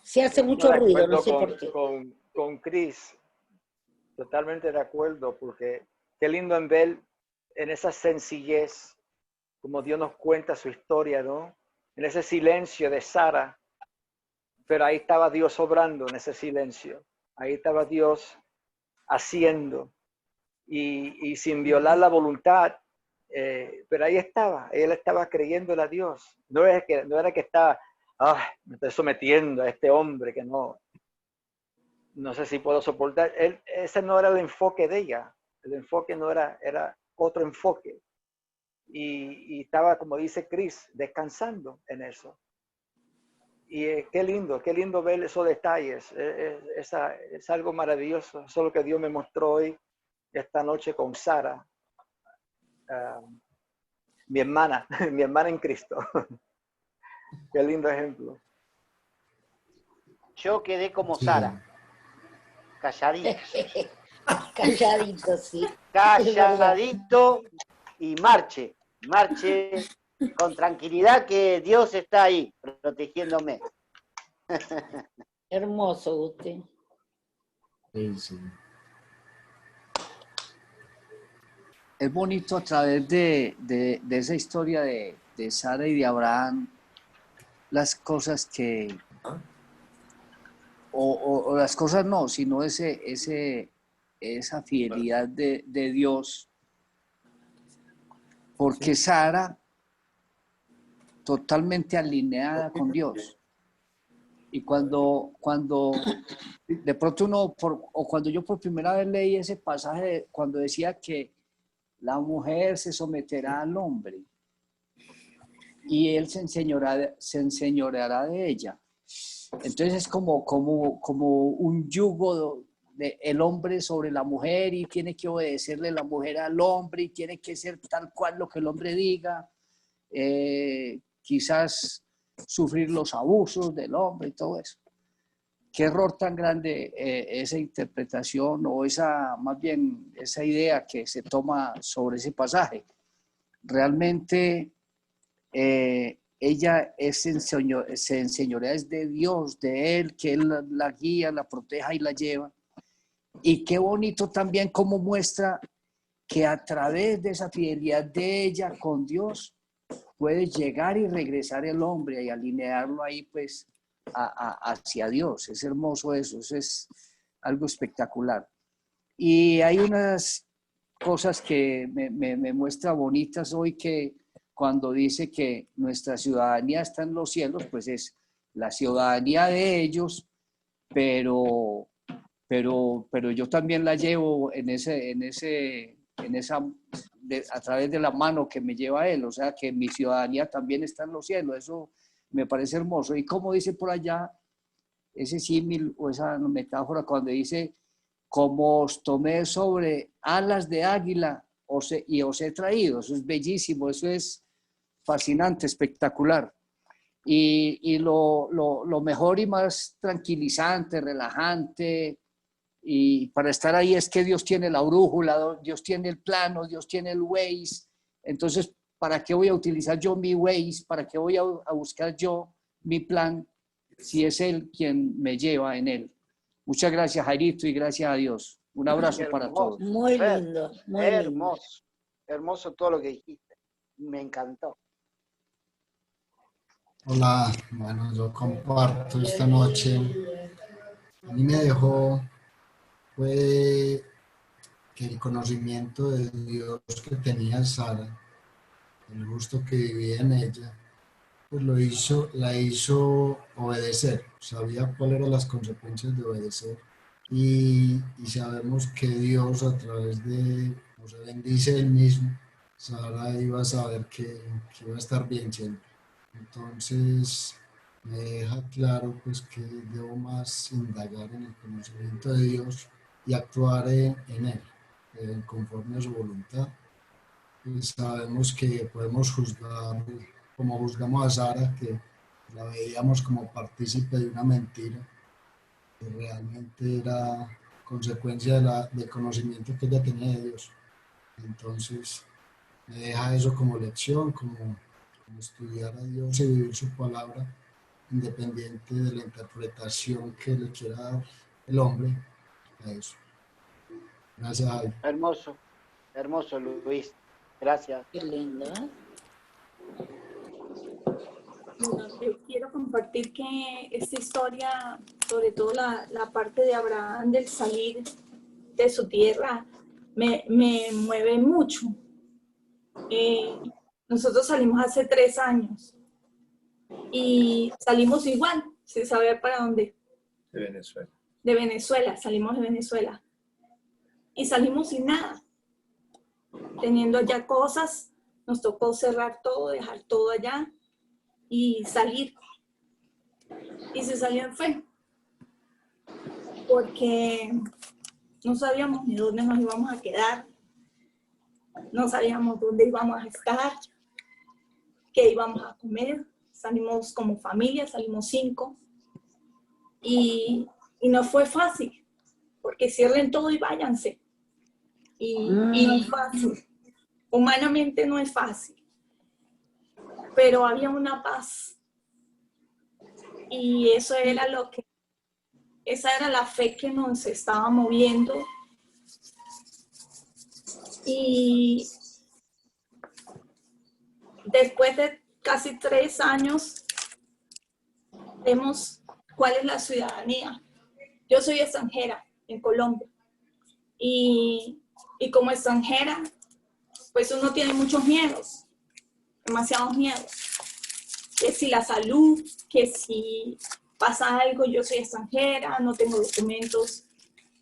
Se hace mucho de ruido, acuerdo no sé por qué. con Chris, totalmente de acuerdo, porque qué lindo en ver en esa sencillez, como Dios nos cuenta su historia, ¿no? En ese silencio de Sara, pero ahí estaba Dios obrando en ese silencio, ahí estaba Dios haciendo, y sin violar la voluntad, pero ahí estaba, él estaba creyéndole a Dios, no era que estaba, me estoy sometiendo a este hombre que no sé si puedo soportar. Ese no era el enfoque de ella. El enfoque no era otro enfoque. Y estaba, como dice Chris, descansando en eso. Y qué lindo ver esos detalles. Es algo maravilloso. Eso es lo que Dios me mostró hoy, esta noche con Sara, mi hermana, mi hermana en Cristo. Qué lindo ejemplo. Yo quedé como Sí. Sara, calladito. Calladito, sí. Calladito y marche con tranquilidad que Dios está ahí protegiéndome. Hermoso usted. Sí, sí. Es bonito a través de esa historia de Sara y de Abraham, las cosas que, o las cosas no, sino esa fidelidad de Dios, porque Sara totalmente alineada con Dios. Y cuando de pronto o cuando yo por primera vez leí ese pasaje, cuando decía que la mujer se someterá al hombre y él se enseñoreará de ella. Entonces es como un yugo de el hombre sobre la mujer, y tiene que obedecerle la mujer al hombre y tiene que ser tal cual lo que el hombre diga. Quizás sufrir los abusos del hombre y todo eso. Qué error tan grande esa interpretación, o más bien esa idea que se toma sobre ese pasaje. Realmente ella se enseñorea es de Dios, de Él, que Él la guía, la proteja y la lleva. Y qué bonito también cómo muestra que a través de esa fidelidad de ella con Dios puede llegar y regresar el hombre y alinearlo ahí pues hacia Dios. Es hermoso eso es algo espectacular. Y hay unas cosas que me muestra bonitas hoy, que cuando dice que nuestra ciudadanía está en los cielos, pues es la ciudadanía de ellos, pero yo también la llevo a través de la mano que me lleva Él, o sea que mi ciudadanía también está en los cielos. Eso me parece hermoso. Y como dice por allá ese símil o esa metáfora cuando dice: como os tomé sobre alas de águila y os he traído. Eso es bellísimo, eso es fascinante, espectacular. Y lo mejor y más tranquilizante, relajante, y para estar ahí, es que Dios tiene la brújula, Dios tiene el plano, Dios tiene el Waze. Entonces, ¿para qué voy a utilizar yo mi Waze? ¿Para qué voy a buscar yo mi plan si es Él quien me lleva en Él? Muchas gracias, Jairito, y gracias a Dios. Un abrazo para todos. Muy lindo, muy lindo. Hermoso todo lo que dijiste. Me encantó. Hola, bueno, yo comparto esta noche. A mí me dejó fue que el conocimiento de Dios que tenía Sara, el gusto que vivía en ella, pues la hizo obedecer. Sabía cuáles eran las consecuencias de obedecer. Y sabemos que Dios, a través de, o se bendice Él mismo, Sara iba a saber que iba a estar bien siempre. Entonces me deja claro pues que debo más indagar en el conocimiento de Dios y actuar en Él, conforme a su voluntad. Y sabemos que podemos juzgar, como juzgamos a Sara, que la veíamos como partícipe de una mentira, que realmente era consecuencia del conocimiento que ella tenía de Dios. Entonces me deja eso como lección, como estudiar a Dios y vivir su palabra, independiente de la interpretación que le quiera dar el hombre a eso. Gracias, Javi. Hermoso, hermoso, Luis. Gracias. Qué lindo, ¿eh? Bueno, yo quiero compartir que esta historia, sobre todo la parte de Abraham del salir de su tierra, me mueve mucho. Nosotros salimos hace 3 años y salimos igual, sin saber para dónde. De Venezuela. De Venezuela, salimos de Venezuela. Y salimos sin nada. Teniendo allá cosas, nos tocó cerrar todo, dejar todo allá y salir. Y se salió en fe. Porque no sabíamos ni dónde nos íbamos a quedar. No sabíamos dónde íbamos a estar, qué íbamos a comer. Salimos como familia, salimos 5. Y no fue fácil, porque cierren todo y váyanse. Y no es fácil. Humanamente no es fácil. Pero había una paz. Y eso era esa era la fe que nos estaba moviendo. Y después de casi 3 años, vemos cuál es la ciudadanía. Yo soy extranjera en Colombia. Y como extranjera, pues uno tiene muchos miedos, demasiados miedos. Que si la salud, que si pasa algo, yo soy extranjera, no tengo documentos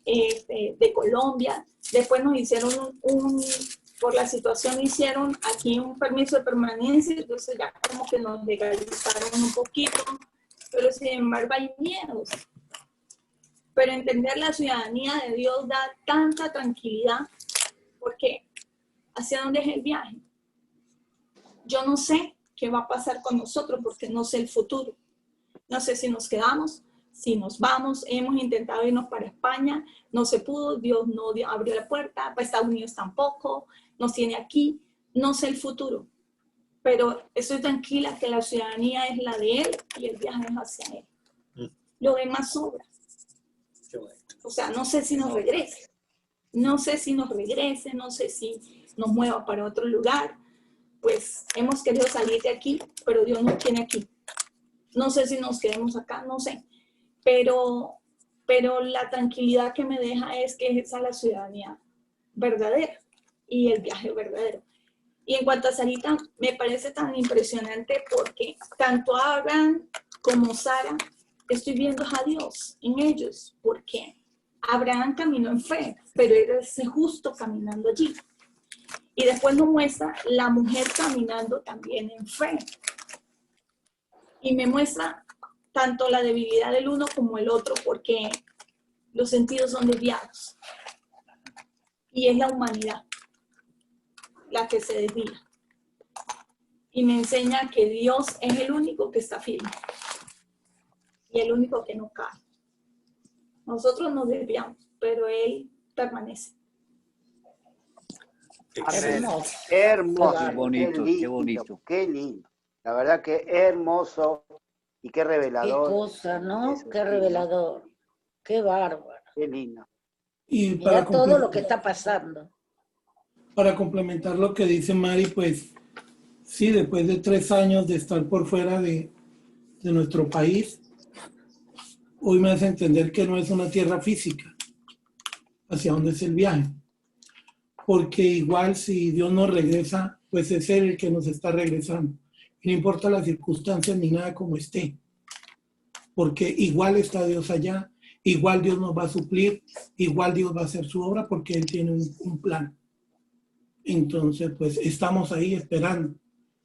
de Colombia. Después nos hicieron por la situación hicieron aquí un permiso de permanencia, entonces ya como que nos legalizaron un poquito, pero sin embargo hay miedos. Pero entender la ciudadanía de Dios da tanta tranquilidad, porque ¿hacia dónde es el viaje? Yo no sé qué va a pasar con nosotros, porque no sé el futuro. No sé si nos quedamos, si nos vamos. Hemos intentado irnos para España, no se pudo, Dios no abrió la puerta, para Estados Unidos tampoco, nos tiene aquí, no sé el futuro. Pero estoy tranquila que la ciudadanía es la de Él y el viaje es hacia Él. Lo demás sobra. O sea, no sé si nos regrese. No sé si nos regrese, no sé si nos mueva para otro lugar. Pues hemos querido salir de aquí, pero Dios nos tiene aquí. No sé si nos quedemos acá, no sé. Pero la tranquilidad que me deja es que esa es la ciudadanía verdadera y el viaje verdadero. Y en cuanto a Sarita, me parece tan impresionante porque tanto Abraham como Sara, estoy viendo a Dios en ellos, porque Abraham caminó en fe, pero era ese justo caminando allí. Y después nos muestra la mujer caminando también en fe. Y me muestra tanto la debilidad del uno como el otro, porque los sentidos son desviados. Y es la humanidad la que se desvía. Y me enseña que Dios es el único que está firme. Y el único que no cae. Nosotros nos desviamos, pero Él permanece. Hermoso. Hermoso. Qué bonito, qué bonito. Qué lindo. La verdad que hermoso y qué revelador. Qué cosa, ¿no? Qué revelador. Qué bárbaro. Qué lindo. Y Mira todo lo que está pasando. Para complementar lo que dice Mari, pues sí, después de 3 años de estar por fuera de nuestro país, hoy me hace entender que no es una tierra física hacia donde es el viaje. Porque igual si Dios nos regresa, pues es Él el que nos está regresando. Y no importa las circunstancias ni nada como esté. Porque igual está Dios allá, igual Dios nos va a suplir, igual Dios va a hacer su obra porque Él tiene un plan. Entonces, pues estamos ahí esperando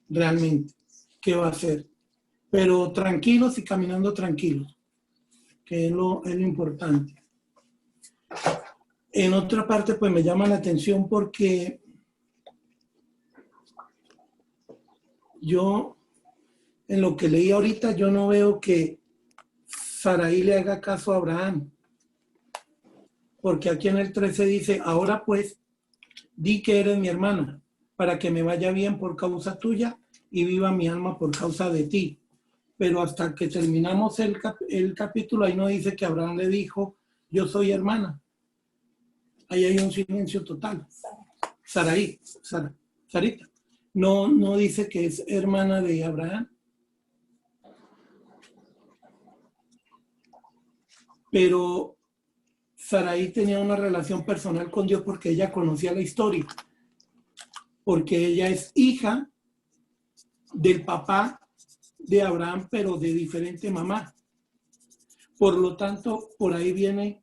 realmente qué va a hacer. Pero tranquilos y caminando tranquilos, que es lo importante. En otra parte, pues me llama la atención porque yo, en lo que leí ahorita, yo no veo que Sarai le haga caso a Abraham. Porque aquí en el 13 dice, ahora pues, di que eres mi hermana, para que me vaya bien por causa tuya y viva mi alma por causa de ti. pero hasta que terminamos el capítulo, ahí no dice que Abraham le dijo, yo soy hermana. Ahí hay un silencio total. Sarita. No dice que es hermana de Abraham. Pero Sarai tenía una relación personal con Dios porque ella conocía la historia. Porque ella es hija del papá de Abraham, pero de diferente mamá. Por lo tanto, por ahí viene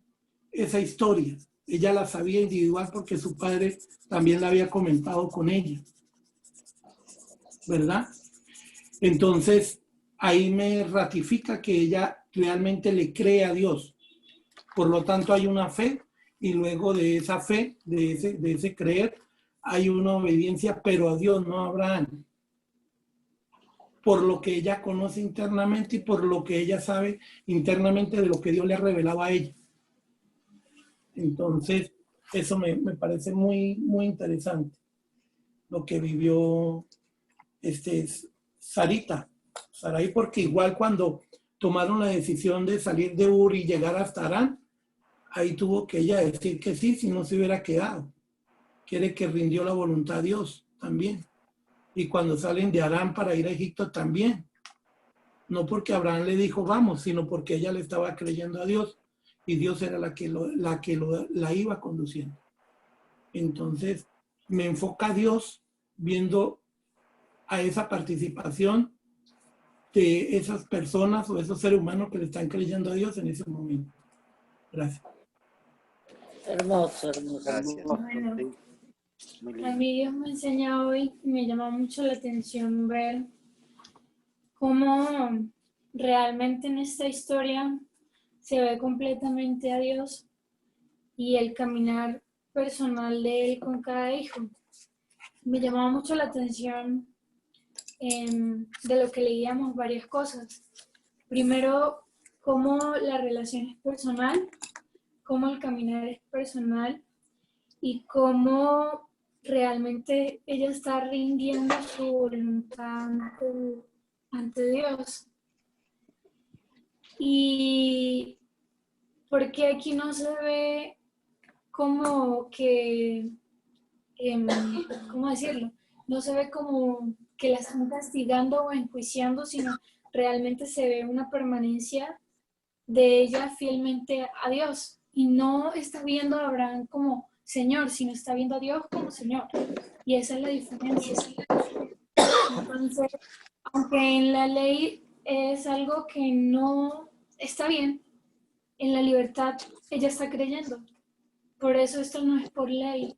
esa historia. Ella la sabía individual porque su padre también la había comentado con ella. ¿Verdad? Entonces, ahí me ratifica que ella realmente le cree a Dios. Por lo tanto, hay una fe y luego de esa fe, de ese creer, hay una obediencia, pero a Dios, no a Abraham. Por lo que ella conoce internamente y por lo que ella sabe internamente de lo que Dios le ha revelado a ella. Entonces, eso me parece muy, muy interesante. Lo que vivió Sarai, porque igual cuando tomaron la decisión de salir de Ur y llegar hasta Harán, ahí tuvo que ella decir que sí, si no se hubiera quedado. Quiere que rindió la voluntad a Dios también. Y cuando salen de Harán para ir a Egipto también. No porque Abraham le dijo vamos, sino porque ella le estaba creyendo a Dios y Dios era la que la iba conduciendo. Entonces me enfoca a Dios viendo a esa participación de esas personas o esos seres humanos que le están creyendo a Dios en ese momento. Gracias. Hermoso, hermoso. Gracias. Bueno, Muy a lindo. mí Dios me enseña hoy, me llama mucho la atención ver cómo realmente en esta historia se ve completamente a Dios y el caminar personal de Él con cada hijo. Me llamaba mucho la atención de lo que leíamos varias cosas. Primero, cómo la relación es personal, cómo el caminar es personal y cómo realmente ella está rindiendo su voluntad ante Dios. Y porque aquí no se ve como que, ¿cómo decirlo? No se ve como que la están castigando o enjuiciando, sino realmente se ve una permanencia de ella fielmente a Dios. Y no está viendo a Abraham como Señor, sino está viendo a Dios como Señor. Y esa es la diferencia. Entonces, aunque en la ley es algo que no está bien, en la libertad ella está creyendo. Por eso esto no es por ley,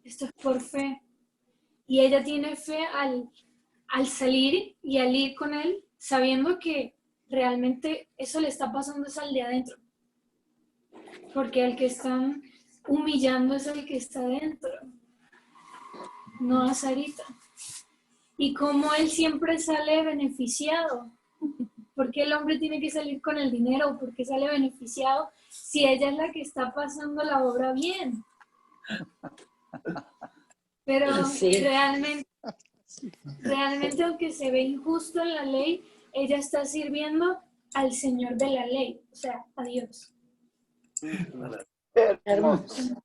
esto es por fe. Y ella tiene fe al salir y al ir con él, sabiendo que realmente eso le está pasando es al de adentro. Porque el que están humillando es el que está adentro, no a Sarita. Y como él siempre sale beneficiado. ¿Por qué el hombre tiene que salir con el dinero? ¿Por qué sale beneficiado si ella es la que está pasando la obra bien? Pero Sí. realmente aunque se ve injusto en la ley, ella está sirviendo al Señor de la ley, o sea, a Dios. Hermoso.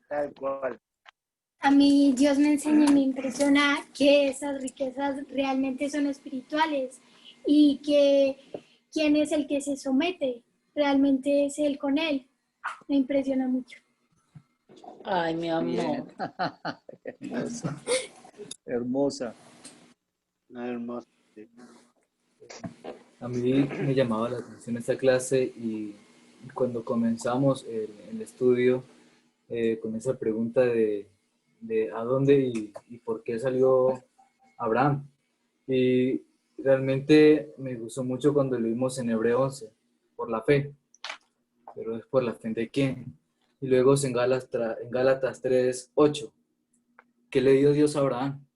Tal cual. A mí Dios me enseña y me impresiona que esas riquezas realmente son espirituales y que quién es el que se somete realmente es Él con Él. Me impresiona mucho. Ay, mi amor. Bien. Hermosa. Hermosa. Hermoso. Sí. A mí me llamaba la atención esta clase y cuando comenzamos el estudio con esa pregunta de a dónde y por qué salió Abraham. Y realmente me gustó mucho cuando lo vimos en Hebreo 11, por la fe. Pero es por la fe de quién. Y luego en Gálatas 3:8, ¿qué le dio Dios a Abraham?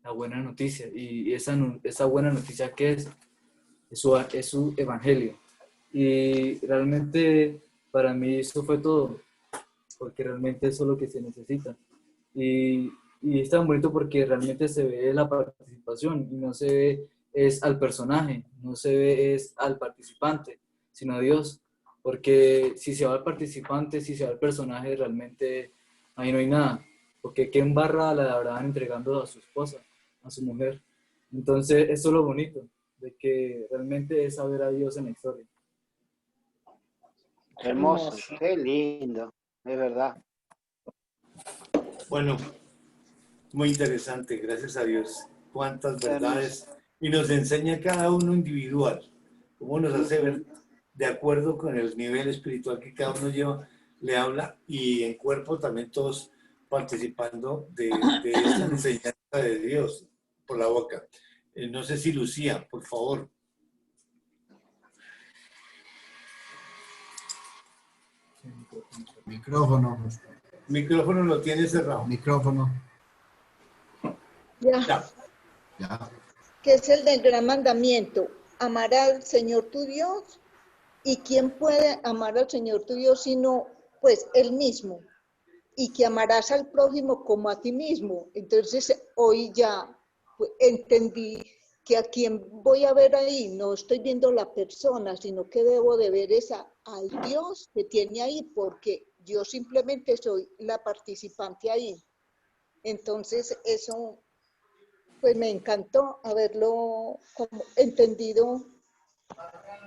La buena noticia. Y esa buena noticia, ¿qué es? Es su evangelio. Y realmente para mí eso fue todo, porque realmente eso es lo que se necesita. Y es tan bonito porque realmente se ve la participación y no se ve es al personaje, no se ve es al participante, sino a Dios. Porque si se va al participante, si se va al personaje, realmente ahí no hay nada. Porque qué embarrada la de Abraham entregando a su esposa, a su mujer. Entonces, eso es lo bonito, de que realmente es saber a Dios en la historia. Hermoso, qué lindo, es verdad. Bueno, muy interesante, gracias a Dios. Cuántas verdades. Hermoso. Y nos enseña cada uno individual. Cómo nos hace ver de acuerdo con el nivel espiritual que cada uno lleva, le habla, y en cuerpo también todos participando de esta enseñanza de Dios por la boca. No sé si Lucía, por favor. Micrófono. Micrófono lo tiene cerrado. Micrófono. Ya. Ya. Que es el del gran mandamiento, amar al Señor tu Dios. ¿Y quién puede amar al Señor tu Dios sino, pues, Él mismo? Y que amarás al prójimo como a ti mismo. Entonces, hoy ya pues, entendí que a quien voy a ver ahí, no estoy viendo la persona, sino que debo de ver al Dios que tiene ahí, porque yo simplemente soy la participante ahí. Entonces, eso, pues me encantó haberlo como entendido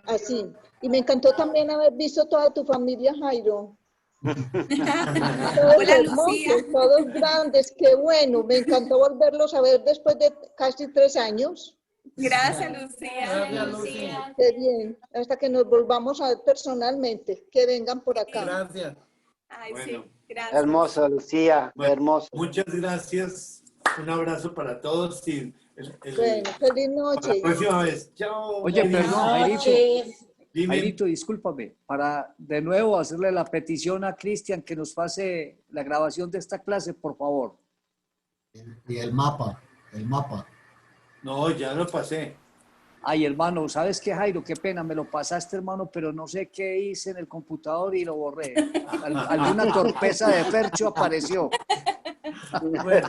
así. Y me encantó también haber visto toda tu familia, Jairo. Todos Hola, hermosos, Lucía. todos grandes, qué bueno. Me encantó volverlos a ver después de casi 3 años. Gracias, Lucía. Gracias, Lucía. Qué bien. Hasta que nos volvamos a ver personalmente. Que vengan por acá. Gracias. Ay, Bueno. sí, gracias. Hermoso, Lucía, Bueno, hermoso. muchas gracias. Un abrazo para todos y Bueno, feliz para la noche. próxima vez. Chao. Oye, perdón, Jairito. Noches. Dime. Jairito, discúlpame, para de nuevo hacerle la petición a Cristian que nos pase la grabación de esta clase, por favor. Y el mapa. No, ya lo pasé. Ay, hermano, ¿sabes qué, Jairo? Qué pena, me lo pasaste, hermano, pero no sé qué hice en el computador y lo borré. Alguna torpeza de Fercho apareció. Bueno,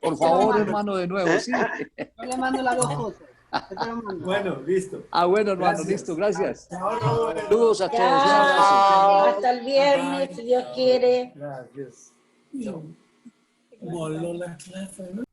Por favor, hermano, de nuevo, ¿sí? Yo le mando las 2 cosas. Yo te lo mando. bueno, listo. Ah, bueno, hermano, Gracias. listo, gracias. Chao. Saludos a todos, un Chao. abrazo. Hasta el viernes, si Dios quiere. Gracias. Voló la clase, ¿no?